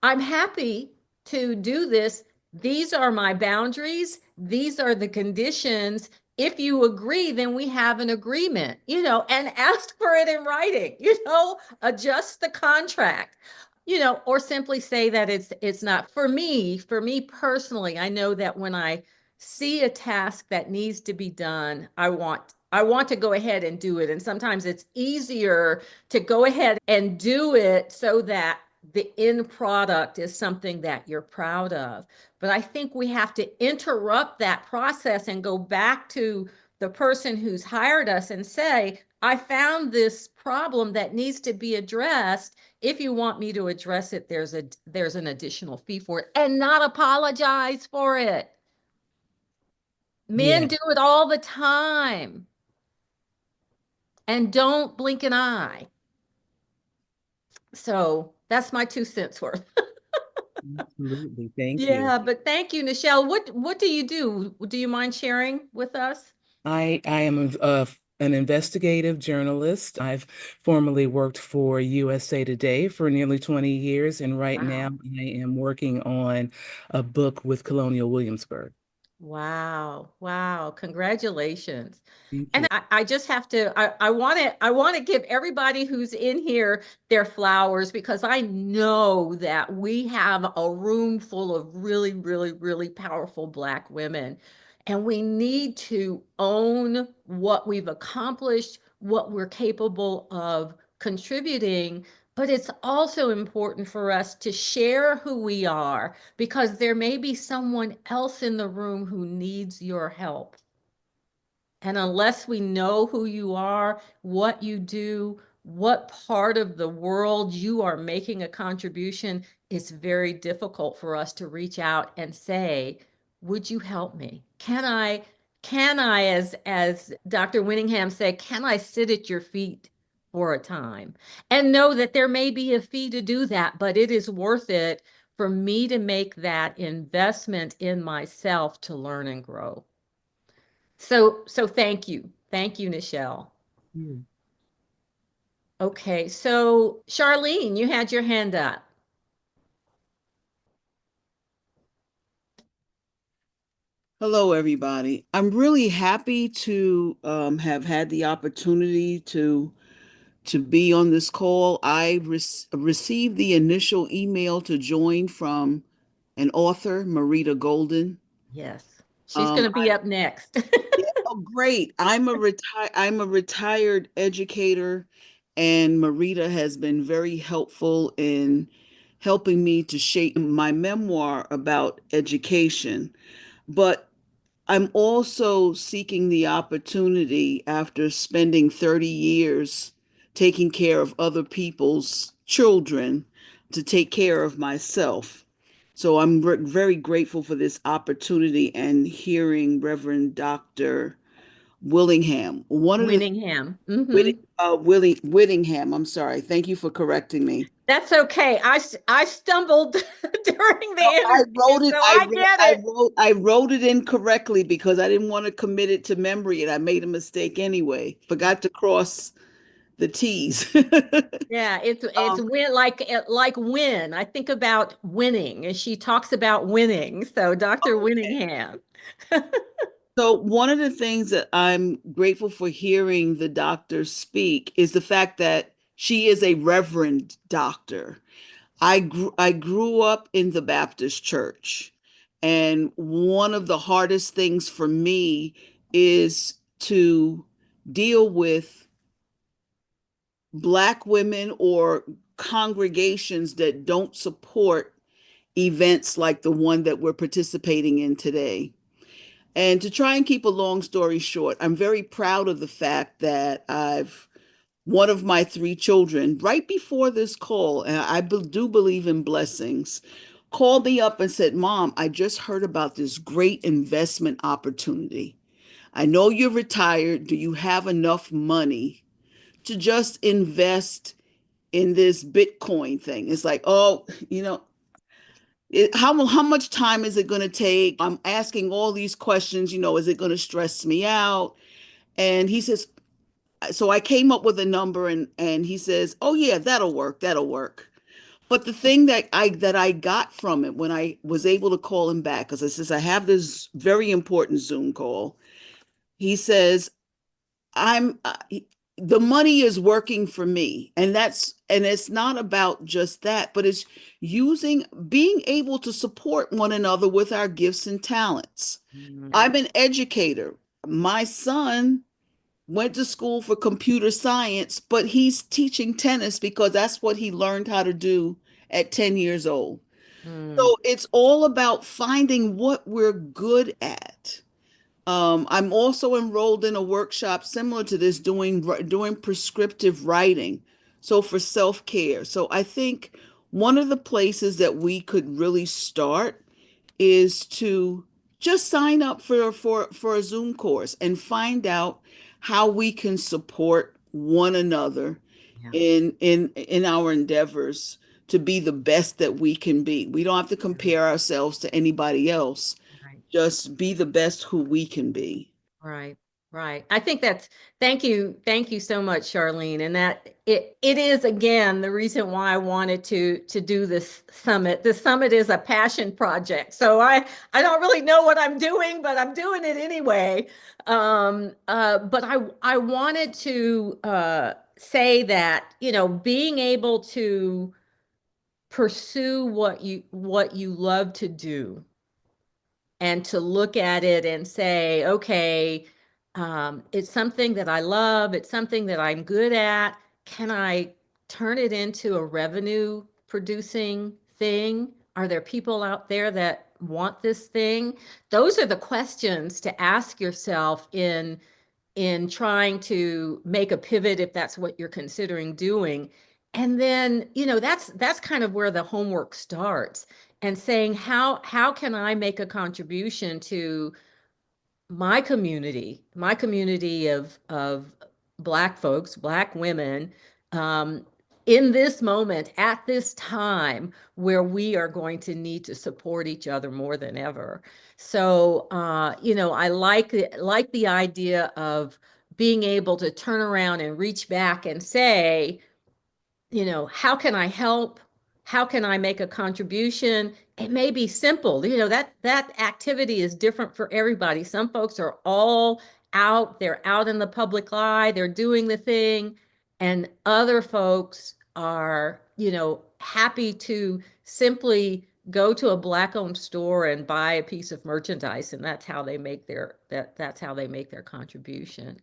I'm happy to do this. These are my boundaries. These are the conditions. If you agree, then we have an agreement, and ask for it in writing, adjust the contract, or simply say that it's not for me personally. I know that when I see a task that needs to be done, I want to go ahead and do it. And sometimes it's easier to go ahead and do it so that the end product is something that you're proud of. But I think we have to interrupt that process and go back to the person who's hired us and say, I found this problem that needs to be addressed. If you want me to address it, there's an additional fee for it, and not apologize for it. Men Yeah. do it all the time and don't blink an eye. So that's my 2 cents worth. Absolutely. Thank you. Yeah, but thank you, Nichelle. What do you do? Do you mind sharing with us? I am an investigative journalist. I've formerly worked for USA Today for nearly 20 years, and right now Wow. I am working on a book with Colonial Williamsburg. Wow. Wow. Congratulations. Thank And you. I just have to, I want to give everybody who's in here their flowers because I know that we have a room full of really, really, really powerful Black women. And we need to own what we've accomplished, what we're capable of contributing. But it's also important for us to share who we are because there may be someone else in the room who needs your help. And unless we know who you are, what you do, what part of the world you are making a contribution, it's very difficult for us to reach out and say, would you help me? Can I, as Dr. Winningham said, can I sit at your feet for a time? And know that there may be a fee to do that, but it is worth it for me to make that investment in myself to learn and grow. So thank you. Thank you, Nichelle. You. Okay, so Charlene, you had your hand up. Hello, everybody. I'm really happy to have had the opportunity to be on this call. I received the initial email to join from an author, Marita Golden. Yes, she's going Um, to be up next. oh, great! I'm a retired educator, and Marita has been very helpful in helping me to shape my memoir about education. But I'm also seeking the opportunity after spending 30 years taking care of other people's children to take care of myself. So I'm very grateful for this opportunity and hearing Reverend Dr. Willingham. One of the Winningham. Mm-hmm. Whittingham. I'm sorry. Thank you for correcting me. That's okay. I stumbled during the No, I interview, wrote it. so I get it. I wrote it incorrectly because I didn't want to commit it to memory, and I made a mistake anyway. Forgot to cross the T's. Yeah, it's Um, win like win. I think about winning, and she talks about winning. So Dr. Winningham. so one of the things that I'm grateful for hearing the doctor speak is the fact that she is a reverend doctor. I grew up in the Baptist church, and one of the hardest things for me is to deal with Black women or congregations that don't support events like the one that we're participating in today. And to try and keep a long story short, I'm very proud of the fact that I've one of my three children, right before this call, and do believe in blessings, called me up and said, Mom, I just heard about this great investment opportunity. I know you're retired. Do you have enough money to just invest in this Bitcoin thing? It's like, oh, how much time is it going to take? I'm asking all these questions, is it going to stress me out? And he says, so I came up with a number, and he says, "Oh yeah, that'll work. That'll work." But the thing that I got from it when I was able to call him back, because I says I have this very important Zoom call. He says, "I'm the money is working for me," and it's not about just that, but it's being able to support one another with our gifts and talents. I'm an educator. My son went to school for computer science, but he's teaching tennis because that's what he learned how to do at 10 years old. Mm, So it's all about finding what we're good at. I'm also enrolled in a workshop similar to this, doing prescriptive writing, so for self-care. So I think one of the places that we could really start is to just sign up for a Zoom course and find out how we can support one another yeah, in our endeavors to be the best that we can be. We don't have to compare ourselves to anybody else. right. Just be the best who we can be. Right, right. I think thank you so much, Charlene. And that it is again the reason why I wanted to do this summit. The summit is a passion project. So I don't really know what I'm doing, but I'm doing it anyway. But I wanted to say that, being able to pursue what you love to do and to look at it and say, okay, it's something that I love, it's something that I'm good at. Can I turn it into a revenue producing thing? Are there people out there that want this thing? Those are the questions to ask yourself in trying to make a pivot if that's what you're considering doing. And then, that's kind of where the homework starts and saying how can I make a contribution to my community of Black folks, Black women, um, in this moment, at this time where we are going to need to support each other more than ever. So, I like the idea of being able to turn around and reach back and say, how can I help? How can I make a contribution? It may be simple. That activity is different for everybody. Some folks are all out, they're out in the public eye, they're doing the thing, and other folks are, happy to simply go to a Black-owned store and buy a piece of merchandise, and that's how they make that's how they make their contribution.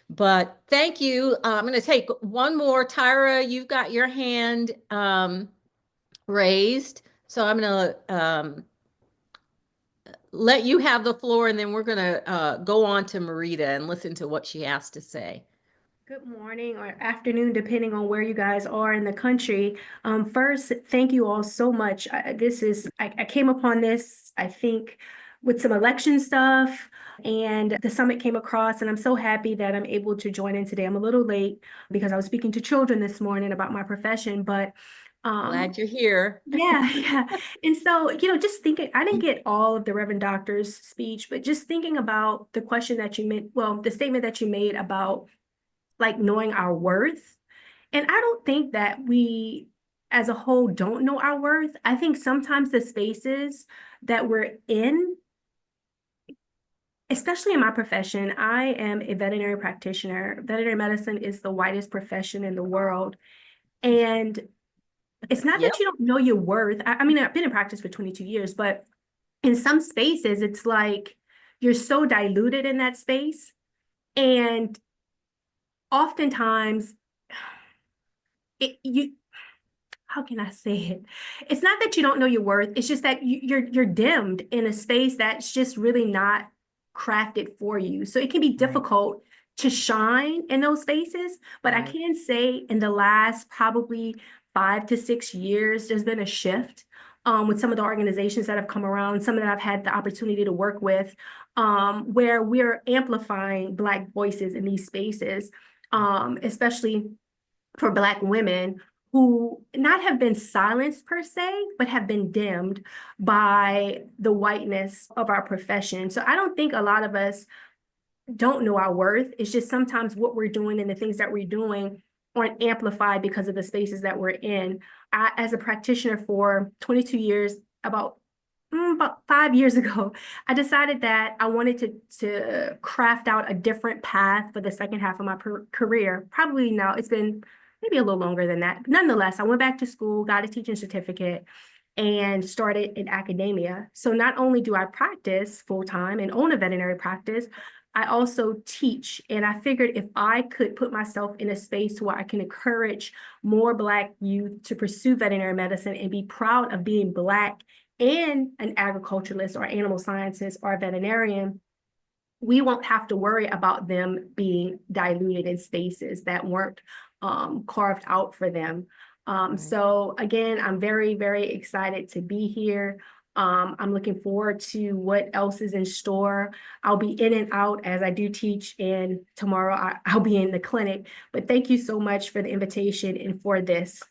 But thank you. I'm going to take one more. Tyra, you've got your hand raised. So I'm going to let you have the floor, and then we're going to go on to Marita and listen to what she has to say. Good morning or afternoon, depending on where you guys are in the country. First, thank you all so much. I came upon this, I think, with some election stuff, and the summit came across, and I'm so happy that I'm able to join in today. I'm a little late because I was speaking to children this morning about my profession, but Glad you're here. yeah, yeah. And so, just thinking, I didn't get all of the Reverend Doctor's speech, but just thinking about the question that you made, well, the statement that you made about like knowing our worth. And I don't think that we as a whole don't know our worth. I think sometimes the spaces that we're in, especially in my profession, I am a veterinary practitioner. Veterinary medicine is the whitest profession in the world. And it's not Yep. that you don't know your worth. I mean, I've been in practice for 22 years, but in some spaces, it's like you're so diluted in that space. And oftentimes, you how can I say it? It's not that you don't know your worth. It's just that you're dimmed in a space that's just really not crafted for you. So it can be Right. difficult to shine in those spaces. But I Right. can say in the last probably 5 to 6 years, there's been a shift with some of the organizations that have come around, some that I've had the opportunity to work with, where we're amplifying Black voices in these spaces, especially for Black women who not have been silenced per se, but have been dimmed by the whiteness of our profession. So I don't think a lot of us don't know our worth. It's just sometimes what we're doing and the things that we're doing aren't amplified because of the spaces that we're in. As a practitioner for 22 years, about 5 years ago, I decided that I wanted to craft out a different path for the second half of my career. Probably now it's been maybe a little longer than that. But nonetheless, I went back to school, got a teaching certificate, and started in academia. So not only do I practice full time and own a veterinary practice, I also teach. And I figured if I could put myself in a space where I can encourage more Black youth to pursue veterinary medicine and be proud of being Black and an agriculturalist or animal scientist or a veterinarian, we won't have to worry about them being diluted in spaces that weren't carved out for them. Right. So again, I'm very, very excited to be here. I'm looking forward to what else is in store. I'll be in and out as I do teach, and tomorrow I'll be in the clinic. But thank you so much for the invitation and for this.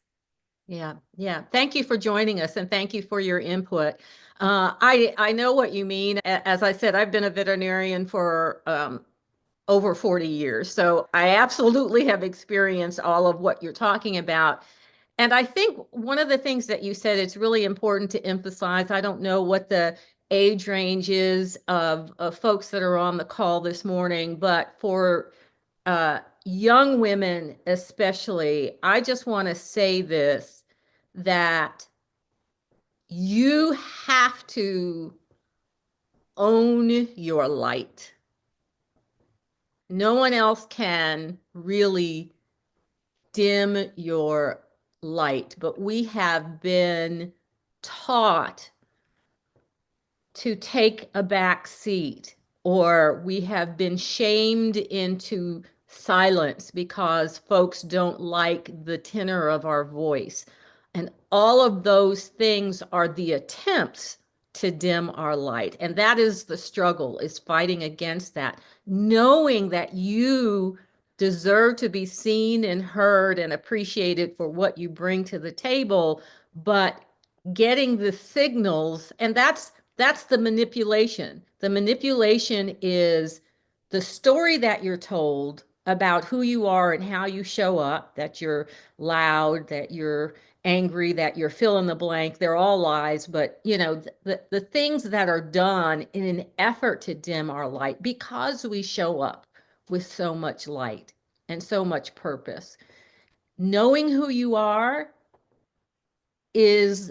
Yeah, yeah. Thank you for joining us, and thank you for your input. I know what you mean. As I said, I've been a veterinarian for over 40 years, so I absolutely have experienced all of what you're talking about. And I think one of the things that you said, it's really important to emphasize. I don't know what the age range is of folks that are on the call this morning, but for young women especially, I just want to say this, that you have to own your light. No one else can really dim your light, but we have been taught to take a back seat, or we have been shamed into silence because folks don't like the tenor of our voice. And all of those things are the attempts to dim our light. And that is the struggle, is fighting against that, knowing that you deserve to be seen and heard and appreciated for what you bring to the table, but getting the signals, and that's the manipulation. The manipulation is the story that you're told about who you are and how you show up, that you're loud, that you're angry, that you're fill in the blank. They're all lies, but the things that are done in an effort to dim our light because we show up with so much light and so much purpose. Knowing who you are is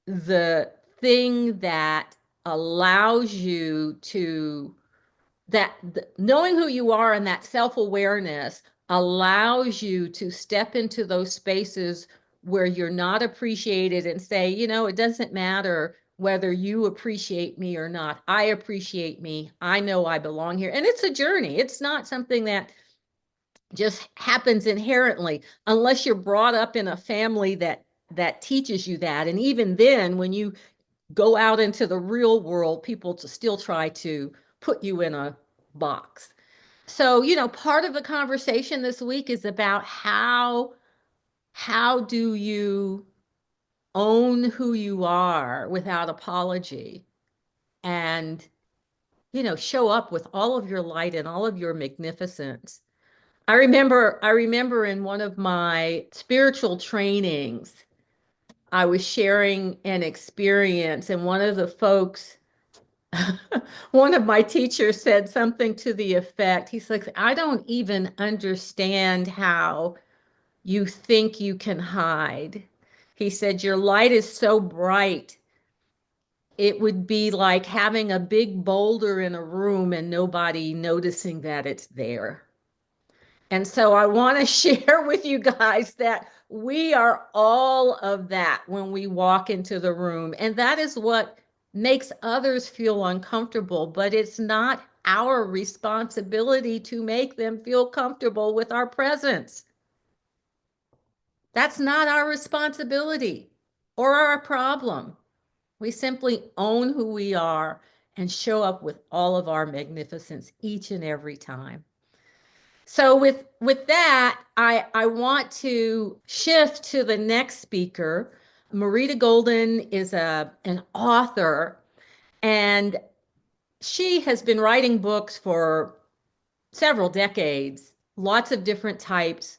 the thing that allows you to, knowing who you are and that self-awareness allows you to step into those spaces where you're not appreciated and say, it doesn't matter whether you appreciate me or not. I appreciate me. I know I belong here. And it's a journey. It's not something that just happens inherently unless you're brought up in a family that teaches you that. And even then, when you go out into the real world, people to still try to put you in a box. So, part of the conversation this week is about how do you own who you are without apology and, show up with all of your light and all of your magnificence. I remember in one of my spiritual trainings, I was sharing an experience, and one of the folks, one of my teachers said something to the effect, he's like, I don't even understand how you think you can hide. He said, your light is so bright. It would be like having a big boulder in a room and nobody noticing that it's there. And so I want to share with you guys that we are all of that when we walk into the room. And that is what makes others feel uncomfortable, but it's not our responsibility to make them feel comfortable with our presence. That's not our responsibility or our problem. We simply own who we are and show up with all of our magnificence each and every time. So with that, I want to shift to the next speaker. Marita Golden is an author, and she has been writing books for several decades, lots of different types.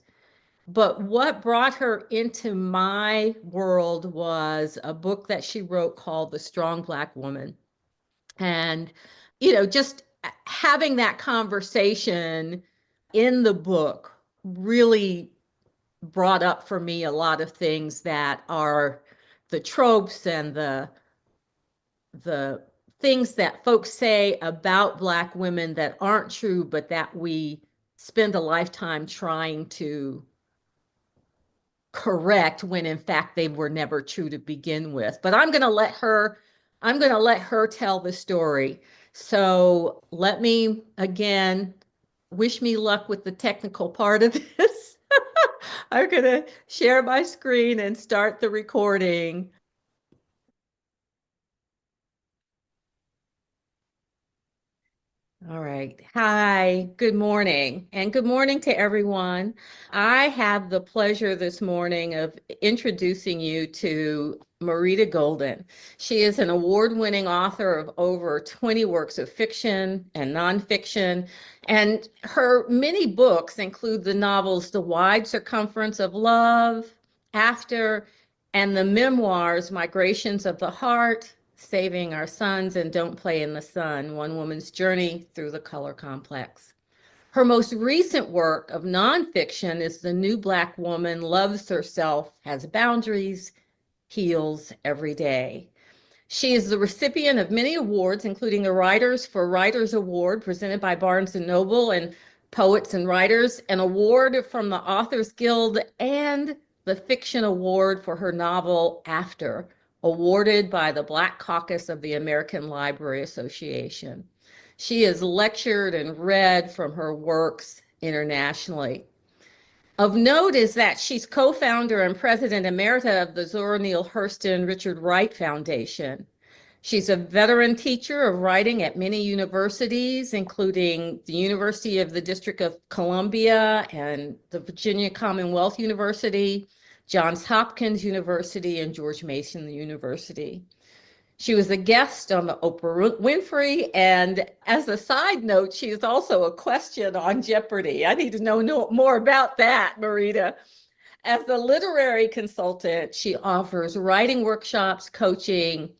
But what brought her into my world was a book that she wrote called The Strong Black Woman. And, just having that conversation in the book really brought up for me a lot of things that are the tropes and the things that folks say about Black women that aren't true, but that we spend a lifetime trying to correct when in fact they were never true to begin with. But I'm going to let her tell the story. So let me again wish me luck with the technical part of this. I'm going to share my screen and start the recording. All right. Hi, good morning, and good morning to everyone. I have the pleasure this morning of introducing you to Marita Golden. She is an award-winning author of over 20 works of fiction and nonfiction, and her many books include the novels The Wide Circumference of Love, After, and the memoirs Migrations of the Heart, Saving Our Sons, and Don't Play in the Sun, One Woman's Journey Through the Color Complex. Her most recent work of nonfiction is The New Black Woman Loves Herself, Has Boundaries, Heals Every Day. She is the recipient of many awards, including the Writers for Writers Award presented by Barnes & Noble and Poets and Writers, an award from the Authors Guild, and the Fiction Award for her novel After, awarded by the Black Caucus of the American Library Association. She has lectured and read from her works internationally. Of note is that she's co-founder and president emerita of the Zora Neale Hurston Richard Wright Foundation. She's a veteran teacher of writing at many universities, including the University of the District of Columbia and the Virginia Commonwealth University, Johns Hopkins University, and George Mason University. She was a guest on the Oprah Winfrey, and as a side note, she is also a question on Jeopardy. I need to know more about that, Marita. As a literary consultant, she offers writing workshops, coaching,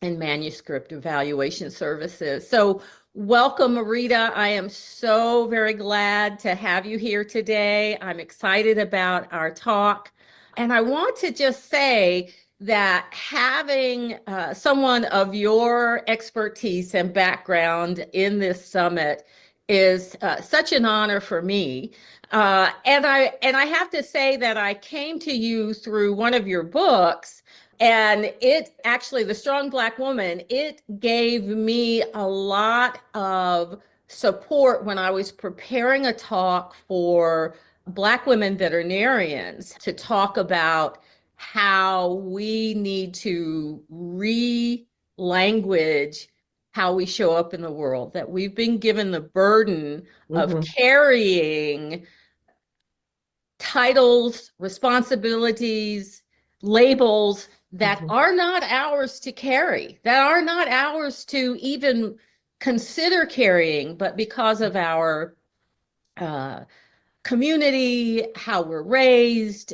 and manuscript evaluation services. So welcome, Marita. I am so very glad to have you here today. I'm excited about our talk. And I want to just say that having someone of your expertise and background in this summit is such an honor for me. And I have to say that I came to you through one of your books, and it actually, The Strong Black Woman, it gave me a lot of support when I was preparing a talk for Black women veterinarians to talk about how we need to re-language how we show up in the world, that we've been given the burden of Mhm. carrying titles, responsibilities, labels that Mhm. are not ours to carry, that are not ours to even consider carrying, but because of our uh, community, how we're raised,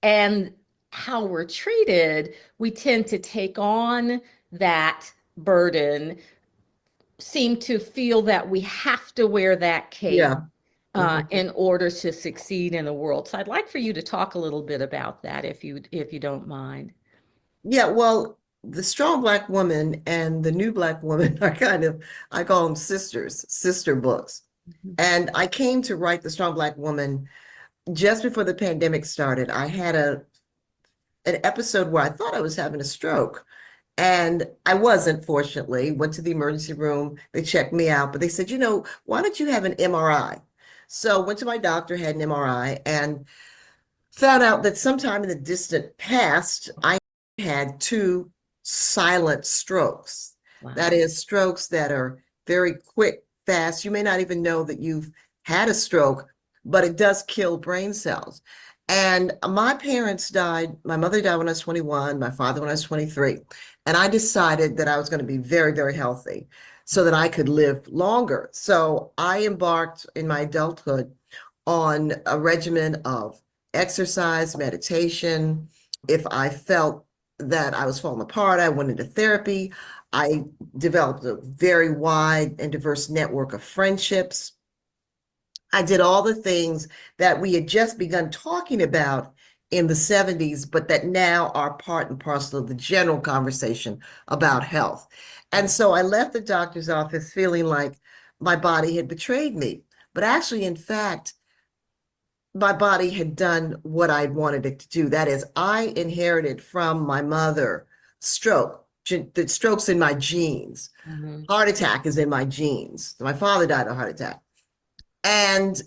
and how we're treated, we tend to take on that burden, seem to feel that we have to wear that cape Yeah. Mhm. in order to succeed in the world. So I'd like for you to talk a little bit about that, if you don't mind. Yeah, well, the strong black woman and the new black woman are kind of, I call them sisters, sister books. Mhm. And I came to write The Strong Black Woman just before the pandemic started. I had an episode where I thought I was having a stroke. And I wasn't, fortunately. Went to the emergency room. They checked me out, but they said, why don't you have an MRI? So went to my doctor, had an MRI, and found out that sometime in the distant past, I had two silent strokes. That Wow. is, strokes that are very quick, fast. You may not even know that you've had a stroke, but it does kill brain cells. And my parents died. My mother died when I was 21, my father when I was 23. And I decided that I was going to be very, very healthy so that I could live longer. So I embarked in my adulthood on a regimen of exercise, meditation. If I felt that I was falling apart, I went into therapy. I developed a very wide and diverse network of friendships. I did all the things that we had just begun talking about in the 70s, but that now are part and parcel of the general conversation about health. And so I left the doctor's office feeling like my body had betrayed me. But actually, in fact, my body had done what I wanted it to do. That is, I inherited from my mother stroke, the stroke's in my genes. Mhm. Heart attack is in my genes. My father died of a heart attack. And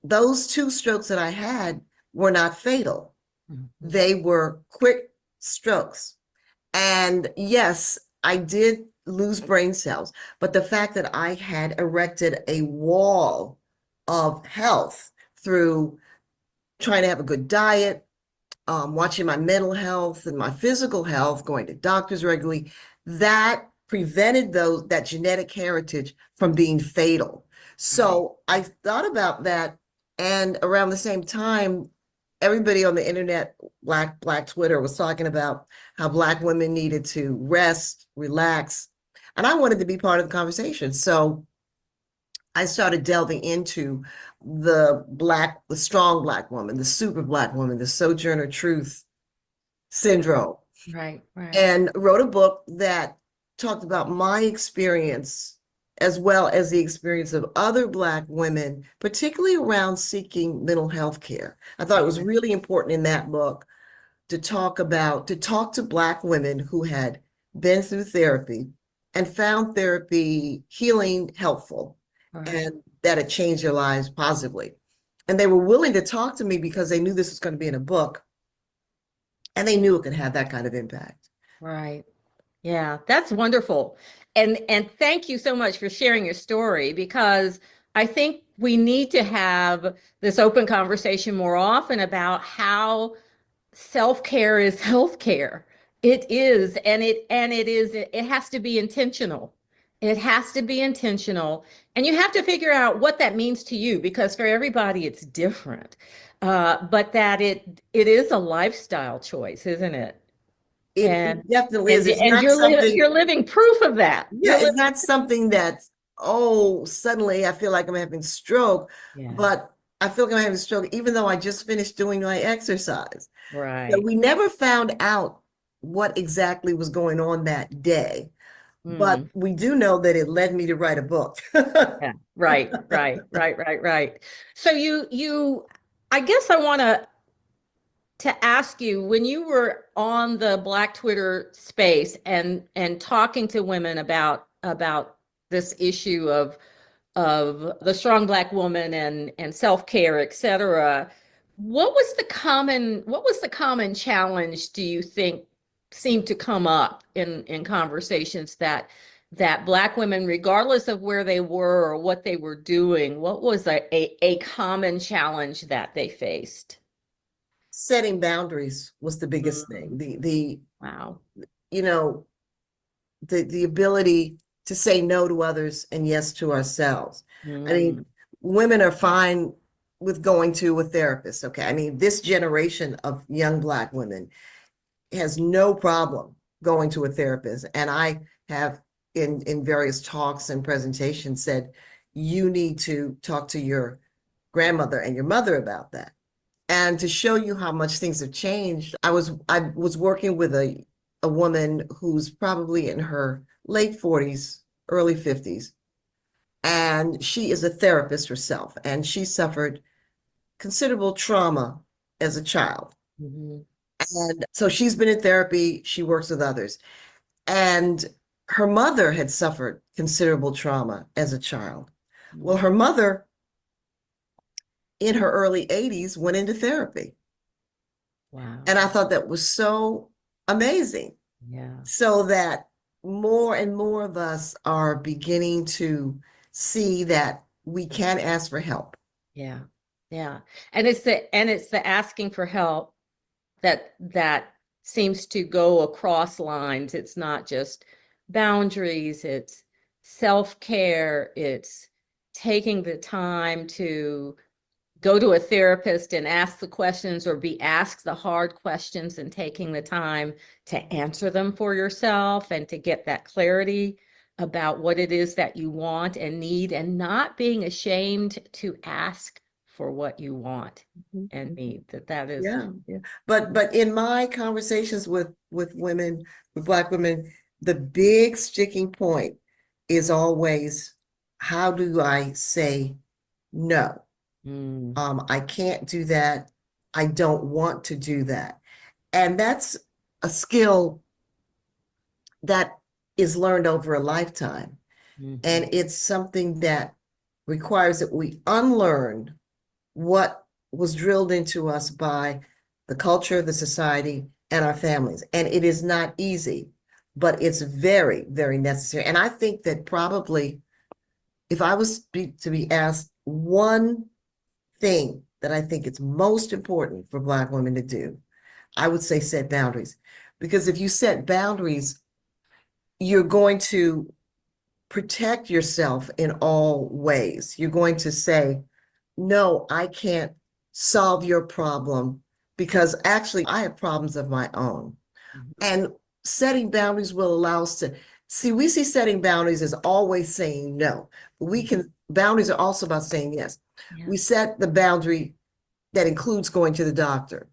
those two strokes that I had were not fatal. Mhm. They were quick strokes. And yes, I did lose brain cells, but the fact that I had erected a wall of health through trying to have a good diet, watching my mental health and my physical health, going to doctors regularly, that prevented that genetic heritage from being fatal. Right. So I thought about that, and around the same time, everybody on the internet, Black Twitter, was talking about how Black women needed to rest, relax, and I wanted to be part of the conversation. So I started delving into the strong Black woman, the super Black woman, the Sojourner Truth syndrome, Right. Right. and wrote a book that talked about my experience as well as the experience of other Black women, particularly around seeking mental health care. I thought it was really important in that book to talk to Black women who had been through therapy and found therapy healing, helpful, Right. and that it changed their lives positively. And they were willing to talk to me because they knew this was going to be in a book and they knew it could have that kind of impact. Right. Yeah, that's wonderful. And thank you so much for sharing your story, because I think we need to have this open conversation more often about how self-care is healthcare. It is, it has to be intentional. It has to be intentional. And you have to figure out what that means to you, because for everybody it's different. But that it is a lifestyle choice, isn't it? It And definitely is. It's not something, you're living proof of that. yeah, it's not something that, oh, suddenly I feel like I'm having stroke, Yeah, but I feel like I'm having stroke even though I just finished doing my exercise. So right. we never found out what exactly was going on that day, but Mm, we do know that it led me to write a book. yeah, right. So I guess I want to ask you, when you were on the Black Twitter space and talking to women about this issue of the strong Black woman and self-care, et cetera, what was the common challenge do you think seemed to come up in conversations that Black women, regardless of where they were or what they were doing, what was a common challenge that they faced? Setting boundaries was the biggest thing. Wow. You know, the ability to say no to others and yes to ourselves. I mean, women are fine with going to a therapist. Okay. I mean, this generation of young Black women has no problem going to a therapist. And I have in various talks and presentations said, you need to talk to your grandmother and your mother about that. And to show you how much things have changed, I was working with a woman who's probably in her late 40s, early 50s. And she is a therapist herself, and she suffered considerable trauma as a child. Mm-hmm. And so she's been in therapy, she works with others. And her mother had suffered considerable trauma as a child. Well, her mother in her early 80s went into therapy. Wow. And I thought that was so amazing. Yeah. So that more and more of us are beginning to see that we can ask for help. Yeah. Yeah. And it's the asking for help that seems to go across lines. It's not just boundaries, it's self-care, it's taking the time to go to a therapist and ask the questions or be asked the hard questions and taking the time to answer them for yourself and to get that clarity about what it is that you want and need, and not being ashamed to ask for what you want and need. That is, Yeah. But in my conversations with women, with Black women, the big sticking point is always, how do I say no? I can't do that. I don't want to do that. And that's a skill that is learned over a lifetime. And it's something that requires that we unlearn what was drilled into us by the culture, the society, and our families. And it is not easy, but it's very, very necessary. And I think that probably if I was to be asked one thing that I think it's most important for Black women to do, I would say set boundaries. Because if you set boundaries, you're going to protect yourself in all ways. You're going to say, no, I can't solve your problem because actually I have problems of my own. And setting boundaries will allow us to see, we see setting boundaries as always saying no. Boundaries are also about saying yes. Yeah. We set the boundary that includes going to the doctor,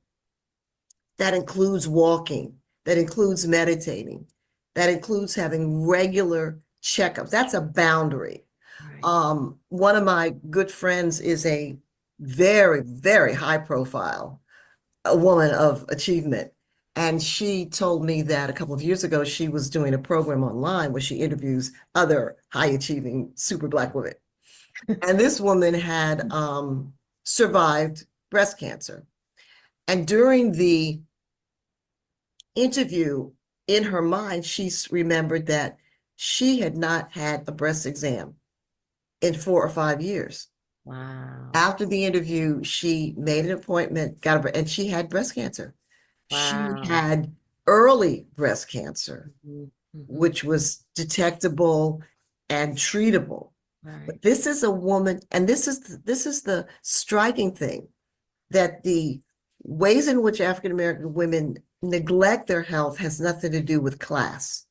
that includes walking, that includes meditating, that includes having regular checkups. That's a boundary. Right. One of my good friends is a very, very high profile, a woman of achievement. And she told me that a couple of years ago, she was doing a program online where she interviews other high achieving super Black women. And this woman had survived breast cancer. And during the interview, in her mind, she remembered that she had not had a breast exam in 4 or 5 years. Wow. After the interview, she made an appointment, and she had breast cancer. She Wow. had early breast cancer, Mm-hmm. which was detectable and treatable. Right. But this is a woman, and this is the striking thing, that the ways in which African American women neglect their health has nothing to do with class.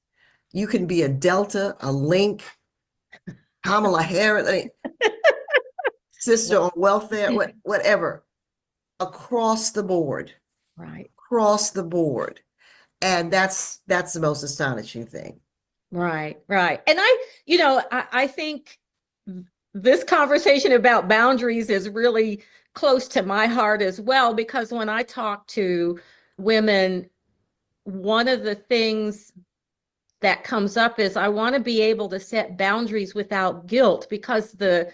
You can be a Delta, a Link, Kamala Harris, sister on welfare, whatever, across the board. Right. Across the board. And that's the most astonishing thing. Right. And I think this conversation about boundaries is really close to my heart as well, because when I talk to women, one of the things that comes up is I want to be able to set boundaries without guilt, because the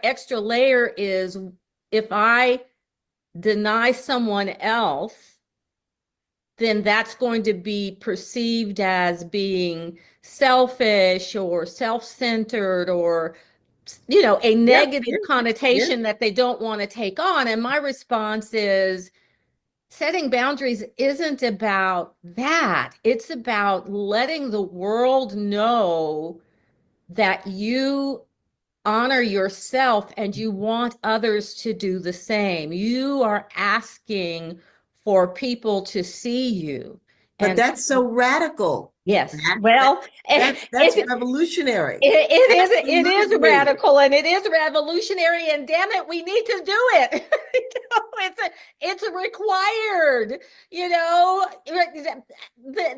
extra layer is, if I deny someone else, then that's going to be perceived as being selfish or self-centered or, a Yeah, negative yeah, yeah. connotation that they don't want to take on. And my response is, setting boundaries isn't about that. It's about letting the world know that you honor yourself and you want others to do the same. You are asking for people to see you. But And that's so radical. yes, That, that, well, that's revolutionary. it is Absolutely. radical and it is revolutionary, and damn it, we need to do it. It's required,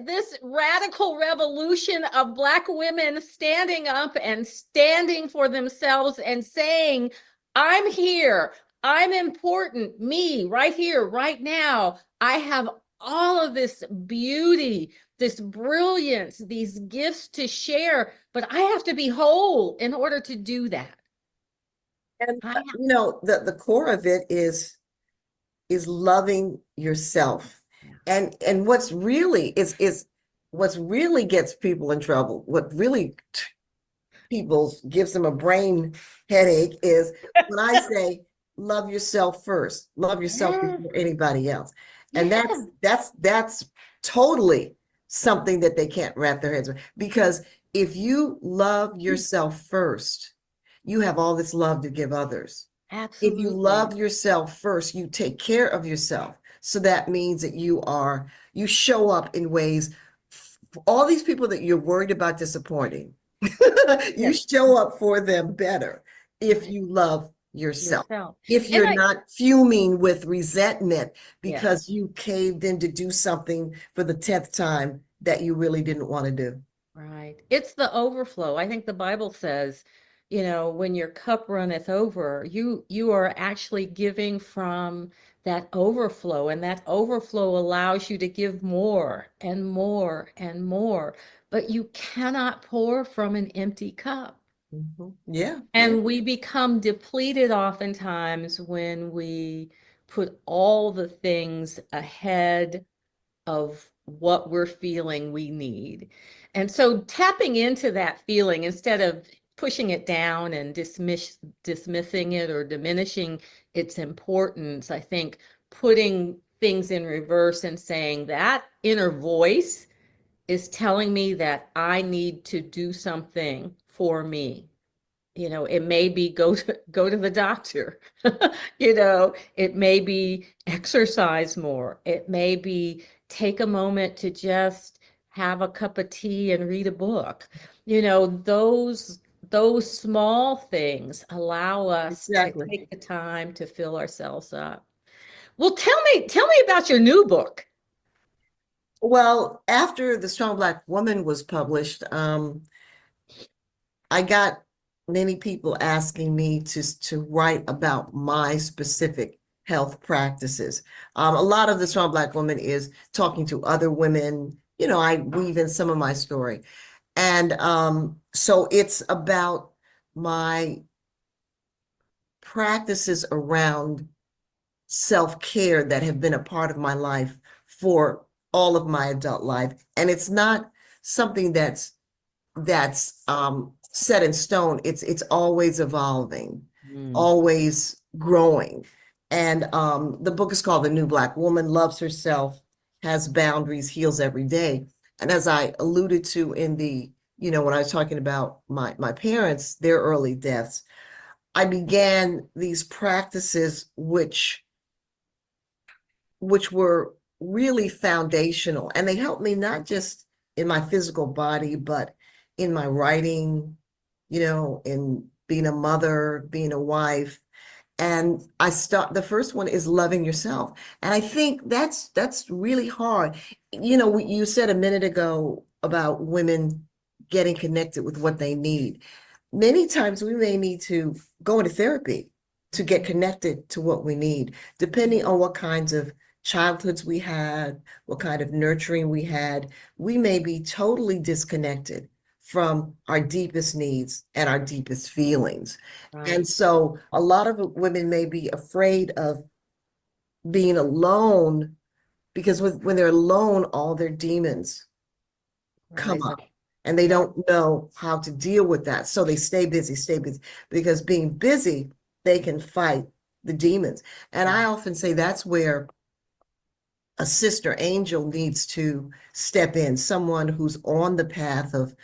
this radical revolution of Black women standing up and standing for themselves and saying, I'm here, I'm important, me, right here, right now. I have all of this beauty, this brilliance, these gifts to share, but I have to be whole in order to do that. And I have, the core of it is loving yourself. And what's really gets people in trouble, what really people gives them a brain headache is when I say love yourself first, love yourself yeah, before anybody else. And yeah, that's totally something that they can't wrap their heads around. Because if you love yourself first, you have all this love to give others. If you absolutely. love yourself first, you take care of yourself. So that means that you show up in ways, all these people that you're worried about disappointing, you Yes, show up for them better if right. you love yourself. Yourself. If And you're not fuming with resentment yes. because you caved in to do something for the 10th time that you really didn't want to do. Right. It's the overflow. I think the Bible says, when your cup runneth over, you are actually giving from that overflow, and that overflow allows you to give more and more and more. But you cannot pour from an empty cup. Yeah, yeah. And we become depleted oftentimes when we put all the things ahead of what we're feeling we need. And so tapping into that feeling instead of pushing it down and dismissing it or diminishing its importance, I think putting things in reverse and saying that inner voice is telling me that I need to do something for me. It may be go to the doctor. It may be exercise more. It may be take a moment to just have a cup of tea and read a book. Those small things allow us to Exactly. take the time to fill ourselves up. Well, tell me about your new book. Well, after The Strong Black Woman was published, I got many people asking me to write about my specific health practices. A lot of The Strong Black Woman is talking to other women. I weave in some of my story. And so it's about my practices around self-care that have been a part of my life for all of my adult life. And it's not something that's set in stone. It's always evolving, Mm, always growing. And the book is called The New Black Woman, Loves Herself, Has Boundaries, Heals Every Day. And as I alluded to when I was talking about my parents, their early deaths, I began these practices which were really foundational. And they helped me not just in my physical body, but in my writing, in being a mother, being a wife. And the first one is loving yourself. And I think that's really hard. You said a minute ago about women getting connected with what they need. Many times we may need to go into therapy to get connected to what we need, depending on what kinds of childhoods we had, what kind of nurturing we had. We may be totally disconnected from our deepest needs and our deepest feelings. right. And so a lot of women may be afraid of being alone, because when they're alone, all their demons come Rise up up. and they Yeah. don't know how to deal with that. So they stay busy, because being busy, they can fight the demons. And I often say that's where a sister angel needs to step in, someone who's on the path of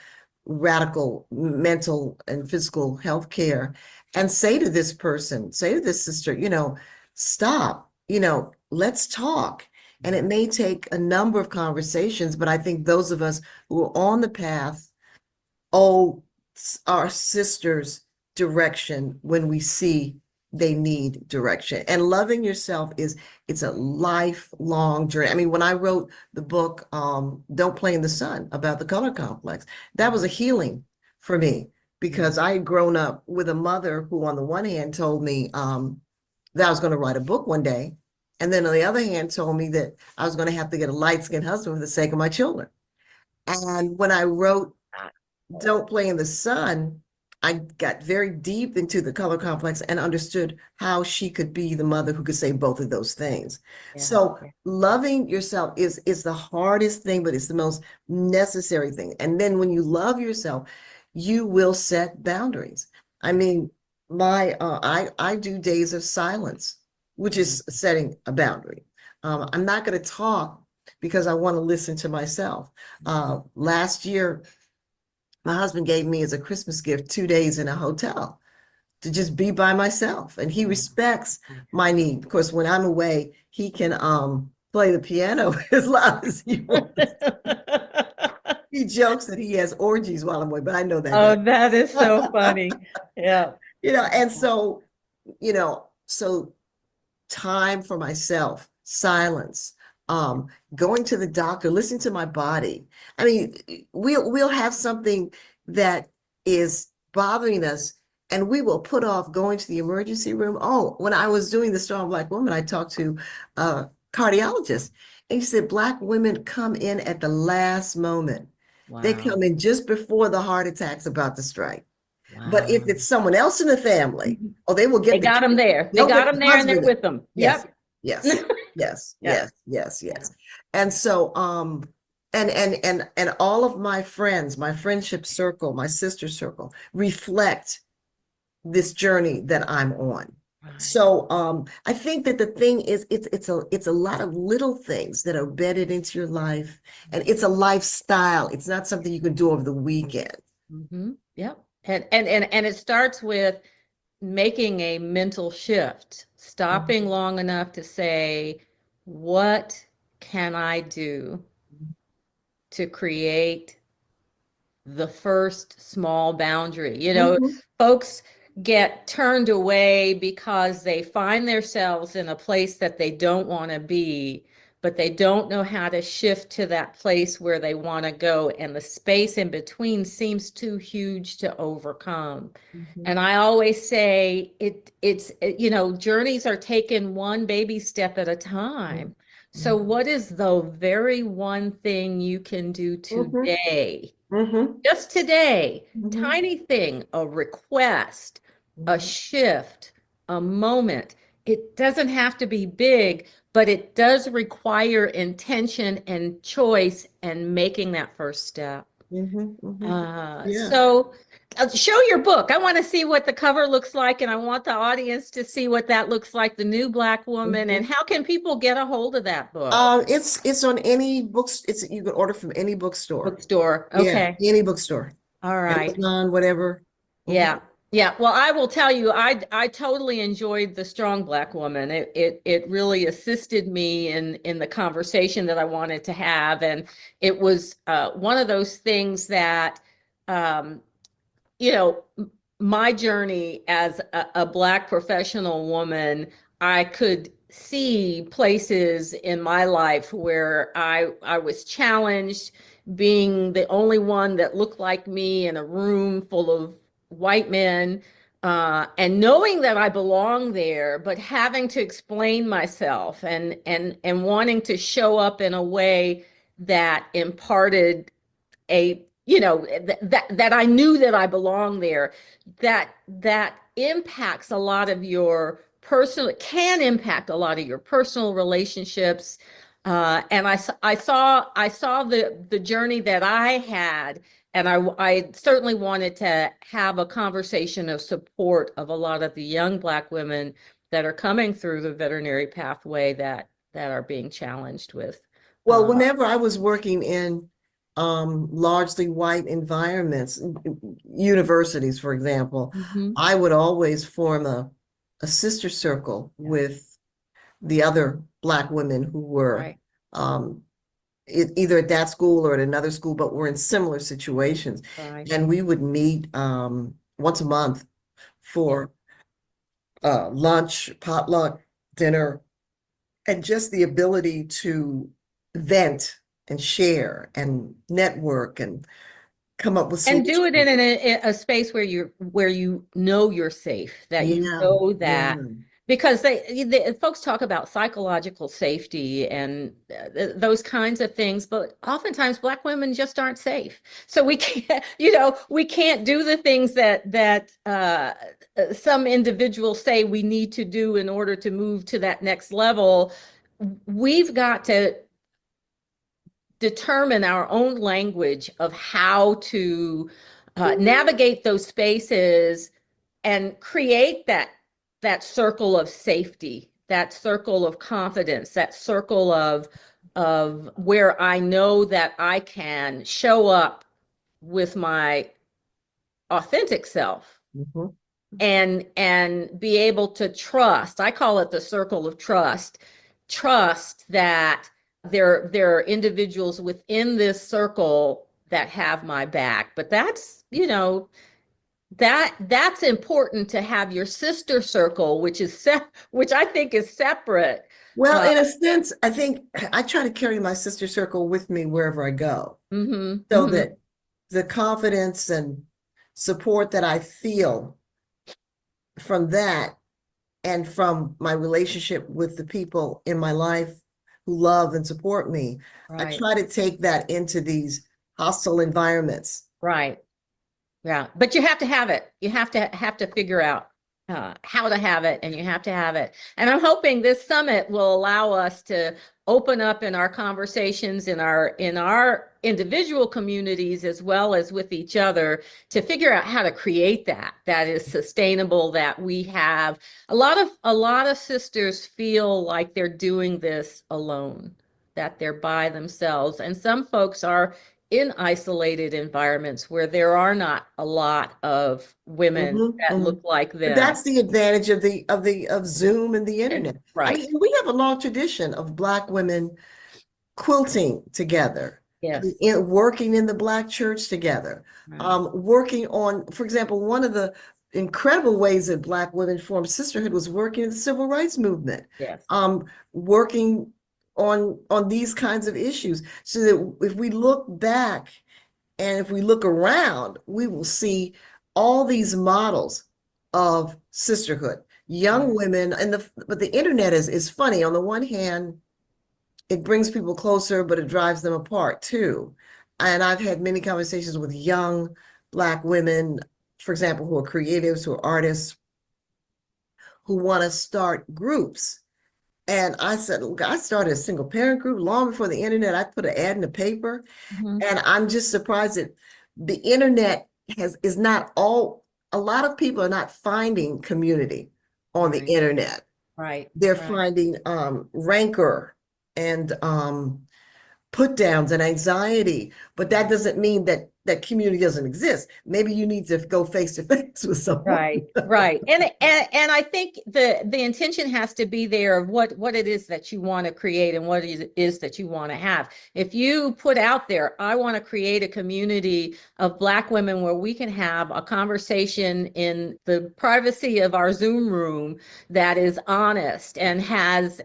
radical mental and physical health care, and say to this person, say to this sister, stop, let's talk. And it may take a number of conversations, but I think those of us who are on the path owe our sisters direction when we see they need direction. And loving yourself it's a lifelong journey. I mean, when I wrote the book, Don't Play in the Sun, about the color complex, that was a healing for me, because I had grown up with a mother who, on the one hand, told me that I was going to write a book one day. And then on the other hand, told me that I was going to have to get a light-skinned husband for the sake of my children. And when I wrote Don't Play in the Sun, I got very deep into the color complex and understood how she could be the mother who could say both of those things. Yeah. So loving yourself is the hardest thing, but it's the most necessary thing. And then when you love yourself, you will set boundaries. I mean, I do days of silence, which is setting a boundary. I'm not going to talk because I want to listen to myself. Last year, my husband gave me as a Christmas gift 2 days in a hotel to just be by myself. And he respects my need. Of course, when I'm away, he can play the piano as loud as he wants. He jokes that he has orgies while I'm away, but I know that. Oh, that is so funny. Yeah. And so, so time for myself, silence, going to the doctor, listening to my body. I mean, we'll have something that is bothering us, and we will put off going to the emergency room. Oh, when I was doing the Strong Black Woman, I talked to a cardiologist, and he said Black women come in at the last moment. They Wow. come in just before the heart attack's about to strike. But if Wow. it's someone else in the family, they will They get got them there. They they'll got get them the there and they're husband. with them. Yes, Yep. yes, yes, Yeah. yes. And so, and all of my friends, my friendship circle, my sister circle, reflect this journey that I'm on. Right. So I think that the thing is, it's a lot of little things that are embedded into your life, and it's a lifestyle. It's not something you can do over the weekend. Yep. And it starts with making a mental shift, stopping long enough to say, what can I do to create the first small boundary? Folks get turned away because they find themselves in a place that they don't want to be, but they don't know how to shift to that place where they want to go. And the space in between seems too huge to overcome. And I always say it's journeys are taken one baby step at a time. So what is the very one thing you can do today? Just today, tiny thing, a request, a shift, a moment. It doesn't have to be big, but it does require intention and choice and making that first step. Yeah. So show your book. I want to see what the cover looks like, and I want the audience to see what that looks like, The New Black Woman. And how can people get a hold of that book? It's on any books. You can order from any bookstore. Bookstore. Yeah, Okay. any bookstore. All right. Amazon, whatever. Yeah. Yeah. Well, I will tell you, I totally enjoyed The Strong Black Woman. It really assisted me in the conversation that I wanted to have. And it was one of those things that um, my journey as a Black professional woman, I could see places in my life where I was challenged, being the only one that looked like me in a room full of white men, and knowing that I belong there, but having to explain myself and wanting to show up in a way that imparted that I knew that I belonged there. That impacts a lot of your personal, it can impact a lot of your personal relationships. And I saw the journey that I had, and I certainly wanted to have a conversation of support of a lot of the young Black women that are coming through the veterinary pathway that are being challenged with. Well, whenever I was working in largely white environments, universities, for example, I would always form a sister circle with the other Black women who were Right. Either at that school or at another school, but were in similar situations. Right. And we would meet once a month for lunch, potluck, dinner, and just the ability to vent and share and network and come up with And do it solutions. in a space where you know you're safe, that you Yeah, know yeah. that, because they folks talk about psychological safety and those kinds of things, but oftentimes Black women just aren't safe. So we can't, we can't do the things that some individuals say we need to do in order to move to that next level. We've got to determine our own language of how to navigate those spaces and create that circle of safety, that circle of confidence, that circle of where I know that I can show up with my authentic self Mhm. and be able to trust. I call it the circle of trust. Trust that there are individuals within this circle that have my back. But that's important to have your sister circle, which I think is separate. Well, in a sense, I think I try to carry my sister circle with me wherever I go, so that the confidence and support that I feel from that and from my relationship with the people in my life who love and support me, I Right. try to take that into these hostile environments. Right. Yeah, but you have to have it. You have to figure out how to have it, and you have to have it. And I'm hoping this summit will allow us to open up in our conversations in our individual communities as well as with each other to figure out how to create that is sustainable, that we have a lot of sisters feel like they're doing this alone, that they're by themselves. And some folks are in isolated environments where there are not a lot of women Mhm, that mhm. look like But them. that's the advantage of Zoom and the internet. I Right. mean, we have a long tradition of Black women quilting together, Yes. working in the Black church together, Right. working on, for example, one of the incredible ways that Black women formed sisterhood was working in the civil rights movement, Yes. working on these kinds of issues, so that if we look back and if we look around, we will see all these models of sisterhood, young Right. women, but the internet is funny. On the one hand, it brings people closer, but it drives them apart too. And I've had many conversations with young Black women, for example, who are creatives, who are artists, who want to start groups. And I said, look, I started a single parent group long before the internet. I put an ad in the paper, and I'm just surprised that the internet is not all, a lot of people are not finding community on the Right. internet. Right. They're Right. finding rancor and put downs and anxiety, but that doesn't mean that that community doesn't exist. Maybe you need to go face to face with someone. Right, right. And I think the intention has to be there of what it is that you want to create and what it is that you want to have. If you put out there, I want to create a community of Black women where we can have a conversation in the privacy of our Zoom room that is honest and has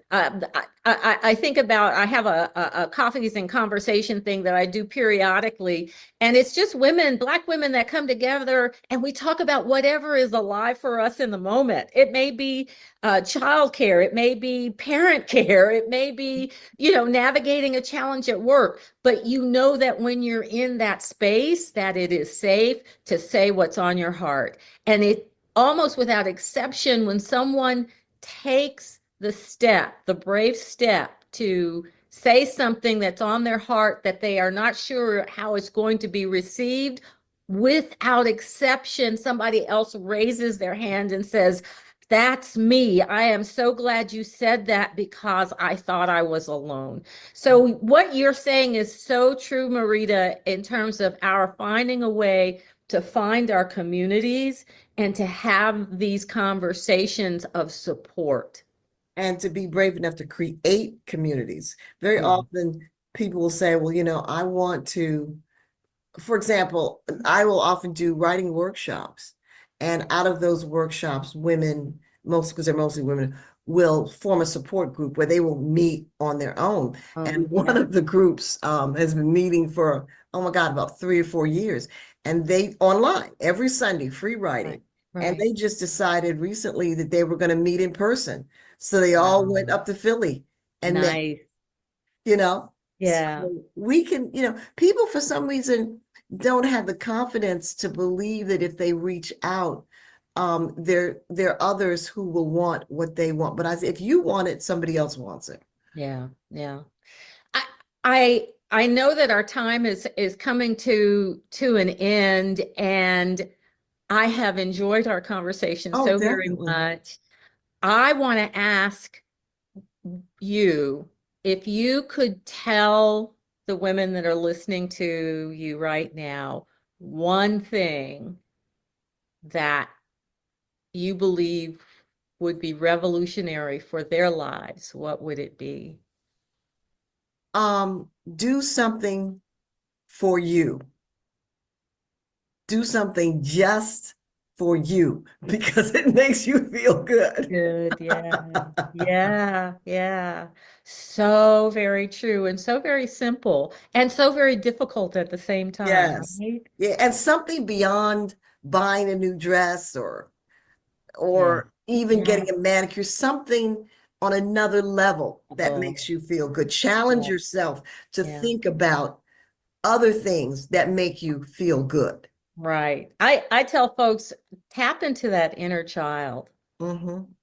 I think about, I have a coffees and conversation thing that I do periodically, and it's just women, Black women, that come together and we talk about whatever is alive for us in the moment. It may be childcare, it may be parent care, it may be, navigating a challenge at work. But you know that when you're in that space, that it is safe to say what's on your heart. And it almost without exception, when someone takes the step, the brave step to say something that's on their heart that they are not sure how it's going to be received, without exception, somebody else raises their hand and says, "That's me. I am so glad you said that because I thought I was alone." So what you're saying is so true, Marita, in terms of our finding a way to find our communities and to have these conversations of support. And to be brave enough to create communities. Very Yeah. often people will say, well, I want to, for example, I will often do writing workshops. And out of those workshops, women, most because they're mostly women, will form a support group where they will meet on their own. And one of the groups has been meeting for, oh my God, about 3 or 4 years. And they online every Sunday, free writing. And they just decided recently that they were going to meet in person. So they all went up to Philly and met, Nice. So we can, people for some reason don't have the confidence to believe that if they reach out, there are others who will want what they want. But if you want it, somebody else wants it. Yeah. I know that our time is coming to an end, and I have enjoyed our conversation Oh, so very definitely. much. I want to ask you if you could tell the women that are listening to you right now one thing that you believe would be revolutionary for their lives, what would it be? Do something for you. Do something just for you because it makes you feel good. Good, yeah. So very true and so very simple and so very difficult at the same time, Yes. right? Yeah, and something beyond buying a new dress or Yeah. even getting a manicure, something on another level that Oh, makes you feel good. Challenge yeah. yourself to Yeah. think about other things that make you feel good. Right. I tell folks, tap into that inner child.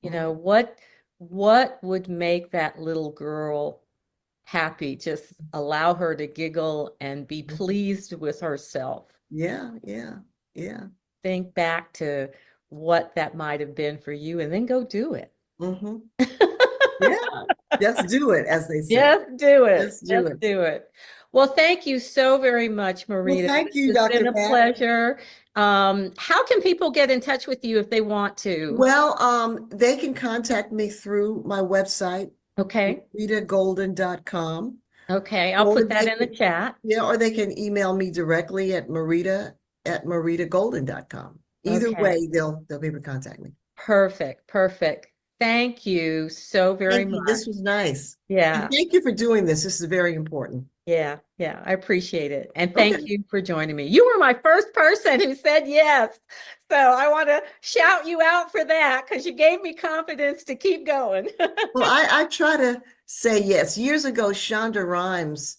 You know, what would make that little girl happy? Just allow her to giggle and be pleased with herself. Yeah. Think back to what that might have been for you and then go do it. hmm Yeah. Just do it, as they say. Just do it. Just do Just it. do it. Well, thank you so very much, Well, Marita. thank you, It's been Dr. a Pat. pleasure. How can people get in touch with you if they want to? Well, they can contact me through my website, Okay. maritagolden.com, Okay. I'll or put that they in the can, chat. or they can email me directly at maritagolden.com. Either Okay. way, they'll be able to contact me. Perfect. Thank you so very Thank you. much. This was nice. And Yeah. thank you for doing this. This is very important. Yeah. I appreciate it. And Okay. thank you for joining me. You were my first person who said yes. So I want to shout you out for that because you gave me confidence to keep going. Well, I try to say yes. Years ago, Shonda Rhimes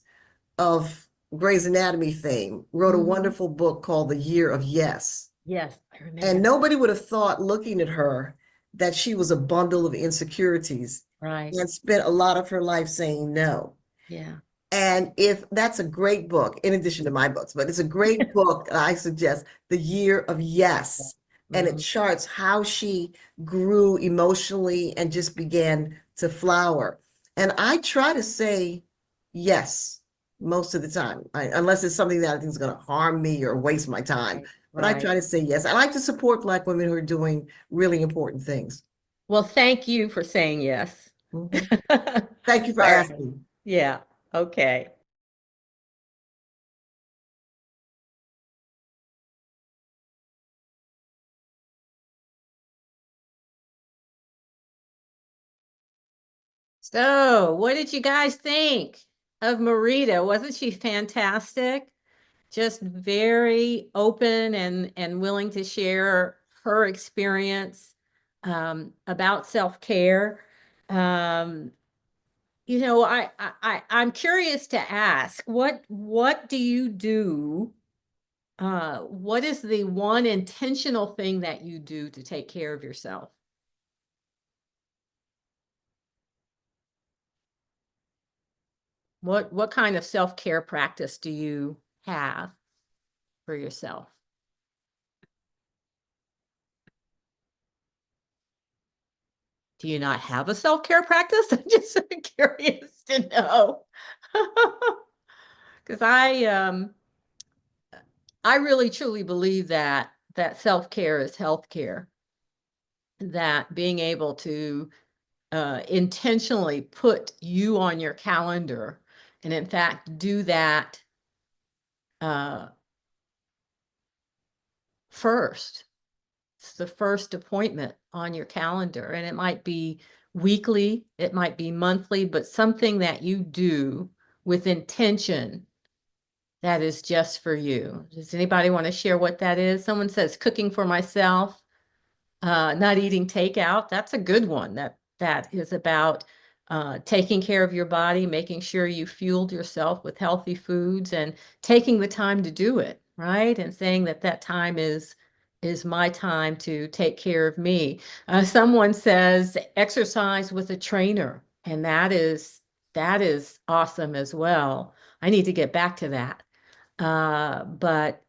of Grey's Anatomy fame wrote a wonderful book called The Year of Yes. Yes, I remember And that. nobody would have thought, looking at her, that she was a bundle of insecurities Right. and spent a lot of her life saying no. Yeah. And if that's a great book, in addition to my books, but it's a great book, I suggest The Year of Yes. And it charts how she grew emotionally and just began to flower. And I try to say yes most of the time, unless it's something that I think is going to harm me or waste my time. But I try to say yes. I like to support Black women who are doing really important things. Well, thank you for saying yes. Thank you for All right. asking. Yeah. Okay. So, what did you guys think of Marita? Wasn't she fantastic? Just very open and willing to share her experience about self-care. Um, I'm curious to ask, what do you do? What is the one intentional thing that you do to take care of yourself? What kind of self-care practice do you have for yourself? Do you not have a self-care practice? I'm just curious to know. Because I really truly believe that self-care is healthcare. That being able to intentionally put you on your calendar, and in fact do that first. It's the first appointment on your calendar, and it might be weekly, it might be monthly, but something that you do with intention that is just for you. Does anybody want to share what that is? Someone says cooking for myself, not eating takeout. That's a good one. That is about taking care of your body, making sure you fueled yourself with healthy foods, and taking the time to do it, right? And saying that that time is my time to take care of me. Someone says exercise with a trainer, and that is awesome as well. I need to get back to that. But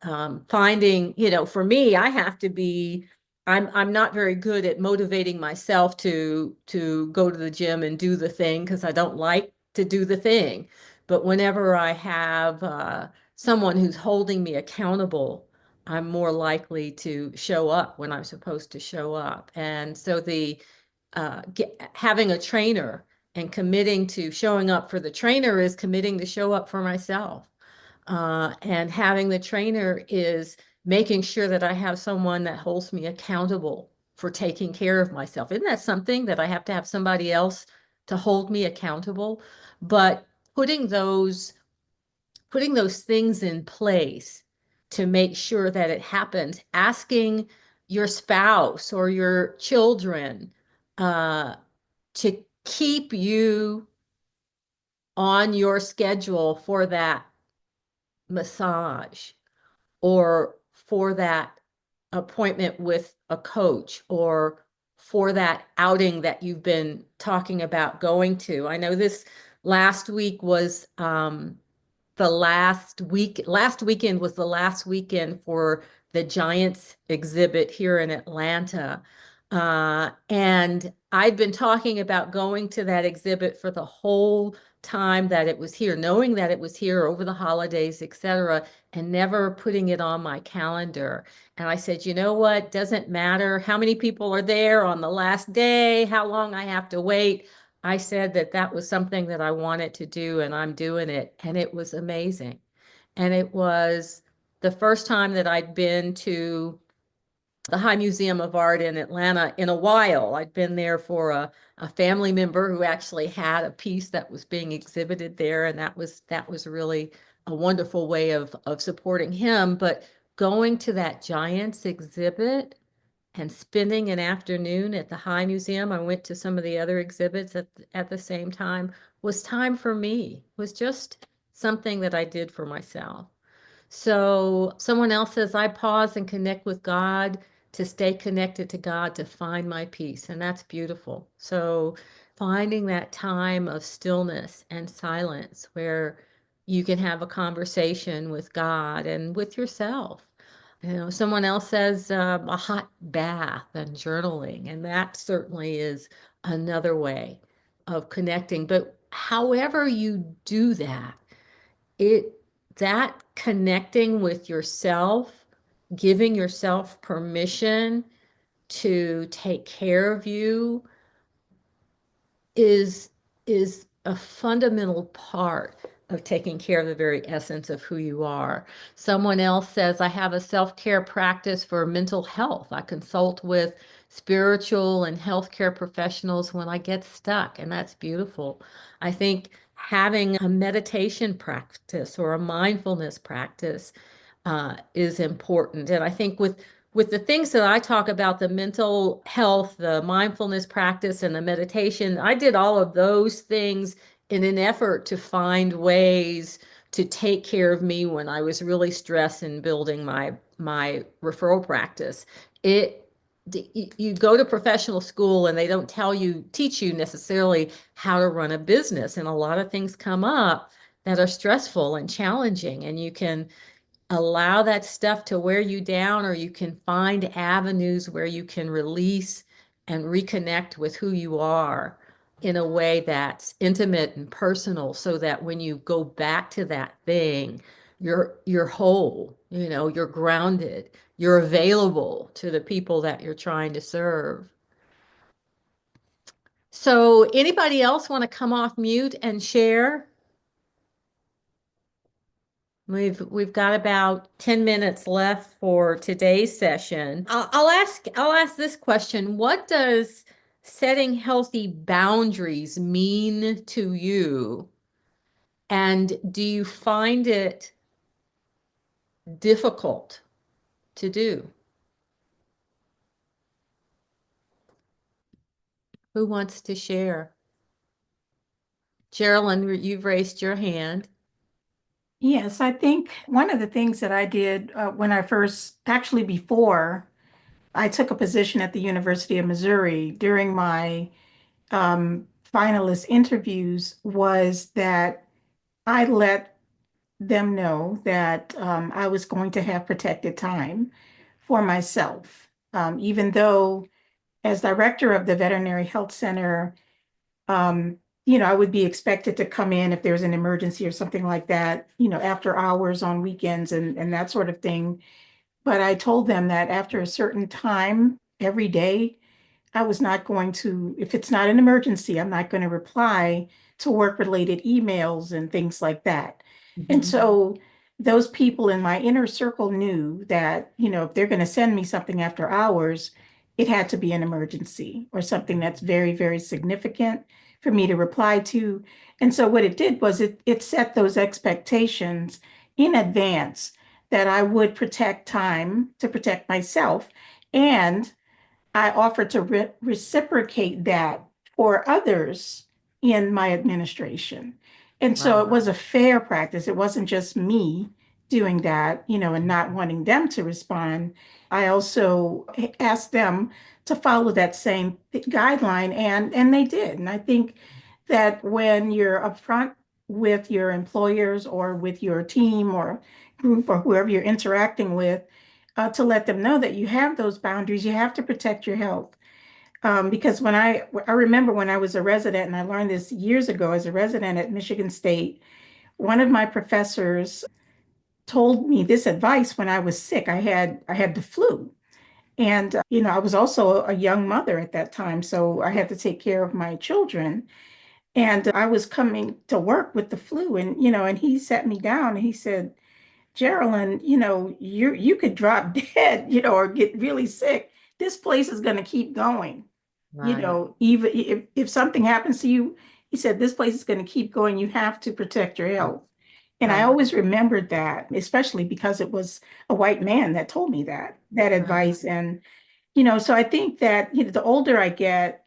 finding, for me, I have to be, I'm not very good at motivating myself to go to the gym and do the thing because I don't like to do the thing. But whenever I have someone who's holding me accountable, I'm more likely to show up when I'm supposed to show up. And so having a trainer and committing to showing up for the trainer is committing to show up for myself. And having the trainer is making sure that I have someone that holds me accountable for taking care of myself. Isn't that something that I have to have somebody else to hold me accountable? But putting those things in place to make sure that it happens, asking your spouse or your children to keep you on your schedule for that massage or for that appointment with a coach or for that outing that you've been talking about going to. I know this last week was last weekend was the last weekend for the Giants exhibit here in Atlanta. And I'd been talking about going to that exhibit for the whole time that it was here, knowing that it was here over the holidays, etc., and never putting it on my calendar. And I said, you know what? Doesn't matter how many people are there on the last day, how long I have to wait. I said that was something that I wanted to do, and I'm doing it. And it was amazing. And it was the first time that I'd been to the High Museum of Art in Atlanta in a while. I'd been there for a family member who actually had a piece that was being exhibited there, and that was really a wonderful way of supporting him. But going to that Giants exhibit and spending an afternoon at the High Museum, I went to some of the other exhibits at the same time, was time for me, was just something that I did for myself. So someone else says, I pause and connect with God to stay connected to God to find my peace. And that's beautiful. So finding that time of stillness and silence where you can have a conversation with God and with yourself. Someone else says a hot bath and journaling, and that certainly is another way of connecting. But however you do that, that connecting with yourself, giving yourself permission to take care of you is a fundamental part of taking care of the very essence of who you are. Someone else says, I have a self-care practice for mental health. I consult with spiritual and healthcare professionals when I get stuck, and that's beautiful. I think having a meditation practice or a mindfulness practice is important. And I think with the things that I talk about, the mental health, the mindfulness practice, and the meditation, I did all of those things in an effort to find ways to take care of me when I was really stressed in building my referral practice. You go to professional school and they don't teach you necessarily how to run a business, and a lot of things come up that are stressful and challenging, and you can allow that stuff to wear you down, or you can find avenues where you can release and reconnect with who you are in a way that's intimate and personal, so that when you go back to that thing, you're whole, you're grounded, you're available to the people that you're trying to serve. So anybody else want to come off mute and share? We've got about 10 minutes left for today's session. I'll ask this question. What does setting healthy boundaries mean to you? And do you find it difficult to do? Who wants to share? Geraldine, you've raised your hand. Yes, I think one of the things that I did when I first, actually before I took a position at the University of Missouri during my finalist interviews, was that I let them know that I was going to have protected time for myself. Even though, as director of the Veterinary Health Center, um, I would be expected to come in if there's an emergency or something like that, after hours on weekends and that sort of thing. But I told them that after a certain time every day, I was not going to, if it's not an emergency, I'm not going to reply to work-related emails and things like that. And Mhm. so those people in my inner circle knew that, if they're going to send me something after hours, it had to be an emergency or something that's very, very significant for me to reply to. And so what it did was it set those expectations in advance that I would protect time to protect myself. And I offered to reciprocate that for others in my administration. And so Wow. it was a fair practice. It wasn't just me doing that, and not wanting them to respond. I also asked them to follow that same guideline, and they did. And I think that when you're upfront with your employers or with your team or group or whoever you're interacting with, to let them know that you have those boundaries, you have to protect your health. Because I remember when I was a resident, and I learned this years ago as a resident at Michigan State, one of my professors told me this advice when I was sick. I had the flu. And, I was also a young mother at that time, so I had to take care of my children. And I was coming to work with the flu, and he sat me down and he said, Geraldine, you could drop dead, or get really sick. This place is going to keep going. Right. Even if something happens to you, he said, this place is going to keep going. You have to protect your health. And I Right. always remembered that, especially because it was a white man that told me that Right. advice. And, so I think that, the older I get,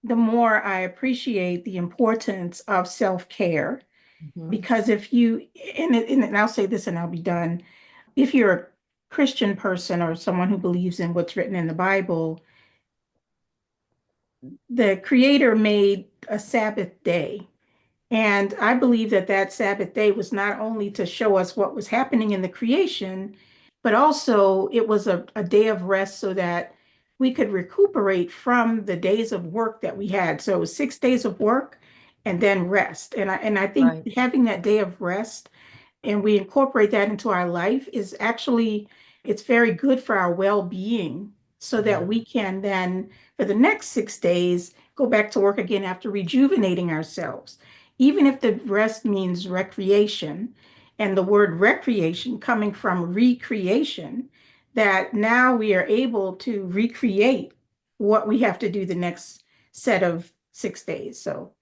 the more I appreciate the importance of self-care. Mhm. Because if you, and I'll say this and I'll be done. If you're a Christian person or someone who believes in what's written in the Bible, the Creator made a Sabbath day. And I believe that that Sabbath day was not only to show us what was happening in the creation, but also it was a day of rest so that we could recuperate from the days of work that we had. So it was 6 days of work and then rest. And I think Right. having that day of rest and we incorporate that into our life is actually, it's very good for our well-being so Yeah. that we can then for the next 6 days go back to work again after rejuvenating ourselves, even if the rest means recreation, and the word recreation coming from recreation, that now we are able to recreate what we have to do the next set of 6 days. So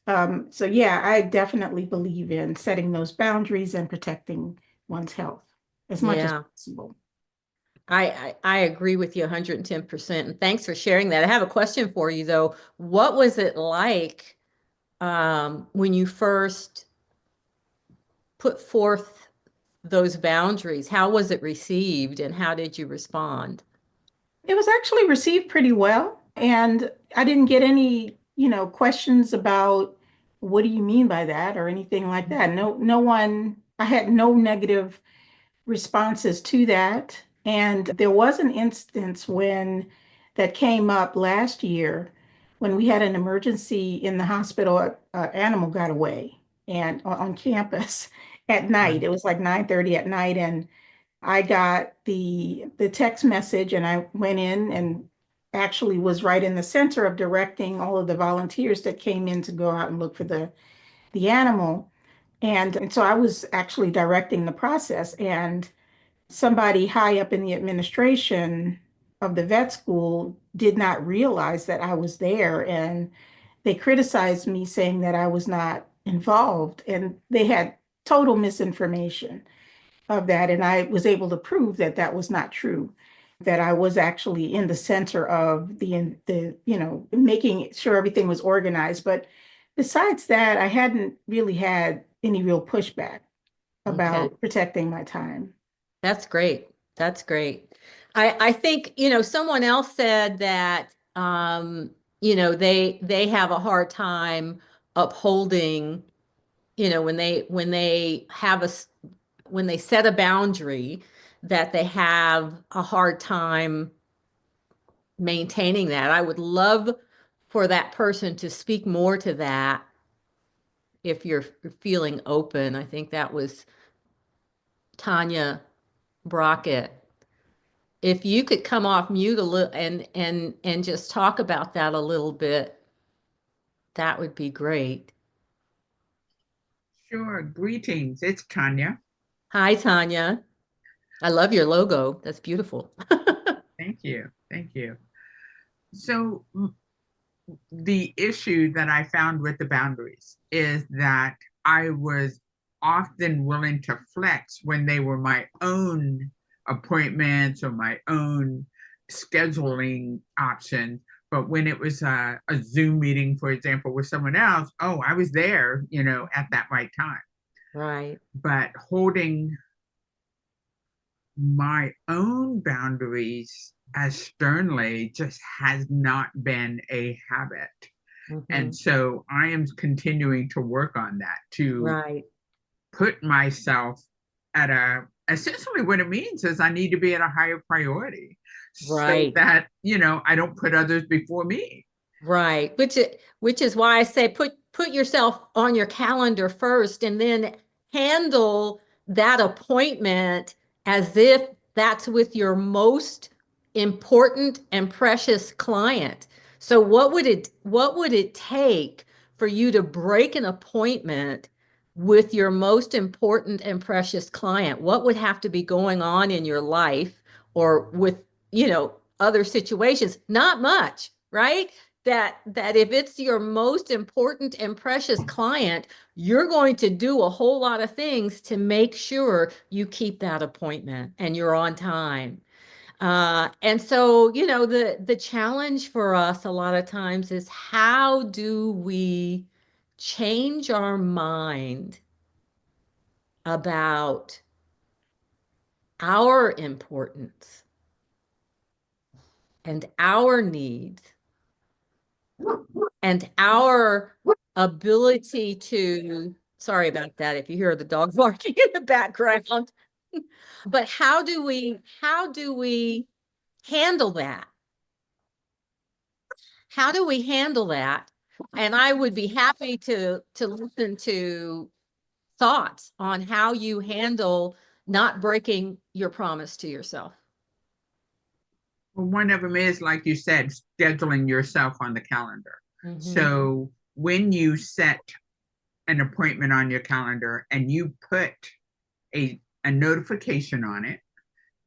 yeah, I definitely believe in setting those boundaries and protecting one's health as much as Yeah. possible. I agree with you 110%. And thanks for sharing that. I have a question for you though. What was it like when you first put forth those boundaries? How was it received and how did you respond? It was actually received pretty well, and I didn't get any, questions about what do you mean by that or anything like that. No one, I had no negative responses to that. And there was an instance when that came up last year when we had an emergency in the hospital. An animal got away and on campus at night. It was like 9:30 at night, and I got the text message, and I went in and actually was right in the center of directing all of the volunteers that came in to go out and look for the animal. And so I was actually directing the process, and somebody high up in the administration of the vet school did not realize that I was there, and they criticized me saying that I was not involved, and they had total misinformation of that. And I was able to prove that that was not true, that I was actually in the center of making sure everything was organized. But besides that, I hadn't really had any real pushback Okay. about protecting my time. That's great. That's great. I think, someone else said that, they have a hard time upholding, when they set a boundary, that they have a hard time maintaining that. I would love for that person to speak more to that if you're feeling open. I think that was Tanya Brockett. If you could come off mute a little and just talk about that a little bit, that would be great. Sure. Greetings. It's Tanya. Hi, Tanya. I love your logo. That's beautiful. Thank you. Thank you. So, the issue that I found with the boundaries is that I was often willing to flex when they were my own appointments or my own scheduling options. But when it was a Zoom meeting, for example, with someone else, oh, I was there, at that right time. Right. But holding my own boundaries as sternly just has not been a habit. And so I am continuing to work on that, to Right. put myself at essentially what it means is I need to be at a higher priority, so Right. that, I don't put others before me. Right. Which is why I say put yourself on your calendar first and then handle that appointment as if that's with your most important and precious client. So what would it take for you to break an appointment with your most important and precious client? What would have to be going on in your life or with, other situations? Not much, right? That if it's your most important and precious client, you're going to do a whole lot of things to make sure you keep that appointment and you're on time. And so, the challenge for us a lot of times is how do we change our mind about our importance and our needs and our ability to, sorry about that if you hear the dog barking in the background, but how do we handle that? How do we handle that? And I would be happy to listen to thoughts on how you handle not breaking your promise to yourself. Well, one of them is, like you said, scheduling yourself on the calendar. So when you set an appointment on your calendar and you put a notification on it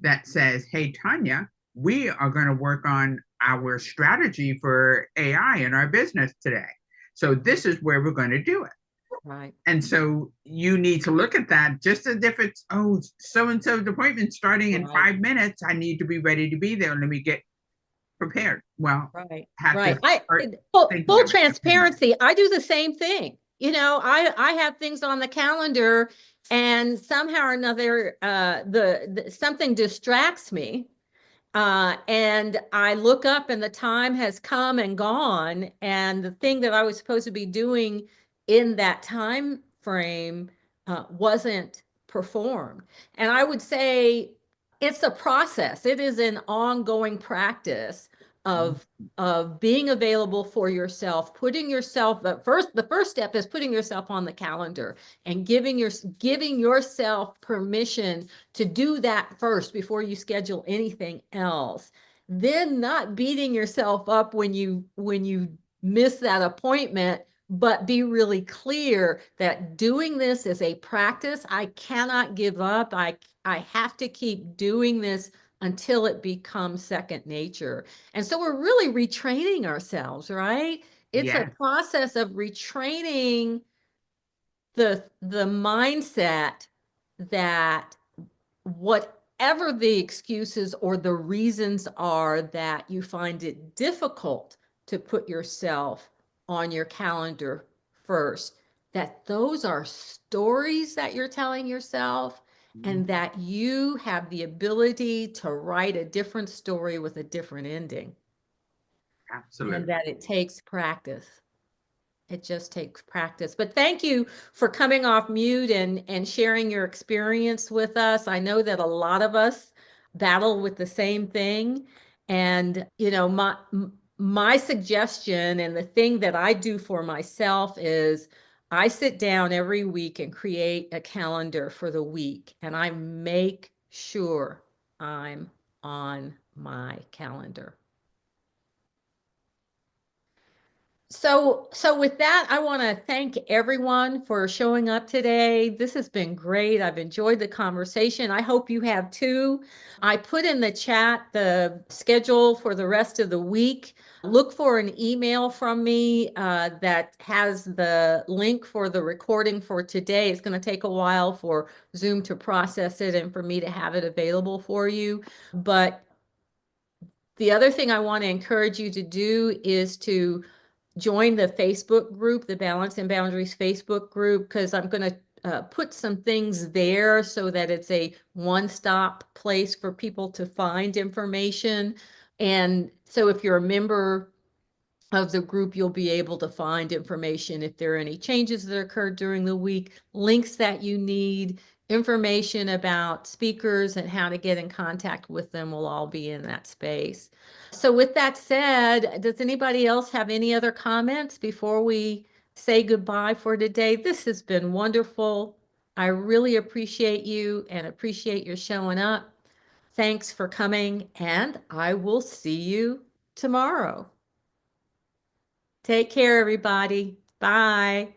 that says, hey, Tanya, we are going to work on our strategy for AI in our business today. So this is where we're going to do it. Right. And so you need to look at that just as if it's, oh, so-and-so's appointment starting in 5 minutes. I need to be ready to be there. Let me get prepared. Well, Right. have Right. to Full transparency, I do the same thing. I have things on the calendar and somehow or another, the something distracts me. And I look up and the time has come and gone, and the thing that I was supposed to be doing in that time frame wasn't performed. And I would say it's a process. It is an ongoing practice of being available for yourself, putting yourself the first step is putting yourself on the calendar and giving yourself permission to do that first before you schedule anything else. Then not beating yourself up when you miss that appointment, but be really clear that doing this is a practice. I cannot give up. I have to keep doing this until it becomes second nature. And so we're really retraining ourselves, right? It's a Yes. process of retraining the mindset that whatever the excuses or the reasons are that you find it difficult to put yourself on your calendar first, that those are stories that you're telling yourself, and that you have the ability to write a different story with a different ending. Absolutely. And that it takes practice. It just takes practice. But thank you for coming off mute and sharing your experience with us. I know that a lot of us battle with the same thing. And, you know, my suggestion and the thing that I do for myself is I sit down every week and create a calendar for the week, and I make sure I'm on my calendar. So with that, I want to thank everyone for showing up today. This has been great. I've enjoyed the conversation. I hope you have too. I put in the chat the schedule for the rest of the week. Look for an email from me that has the link for the recording for today. It's going to take a while for Zoom to process it and for me to have it available for you. But the other thing I want to encourage you to do is to join the Facebook group, the Balance and Boundaries Facebook group, because I'm going to put some things there so that it's a one-stop place for people to find information. And so if you're a member of the group, you'll be able to find information if there are any changes that occurred during the week, links that you need, information about speakers and how to get in contact with them will all be in that space. So with that said, does anybody else have any other comments before we say goodbye for today? This has been wonderful. I really appreciate you and appreciate your showing up. Thanks for coming, and I will see you tomorrow. Take care, everybody. Bye.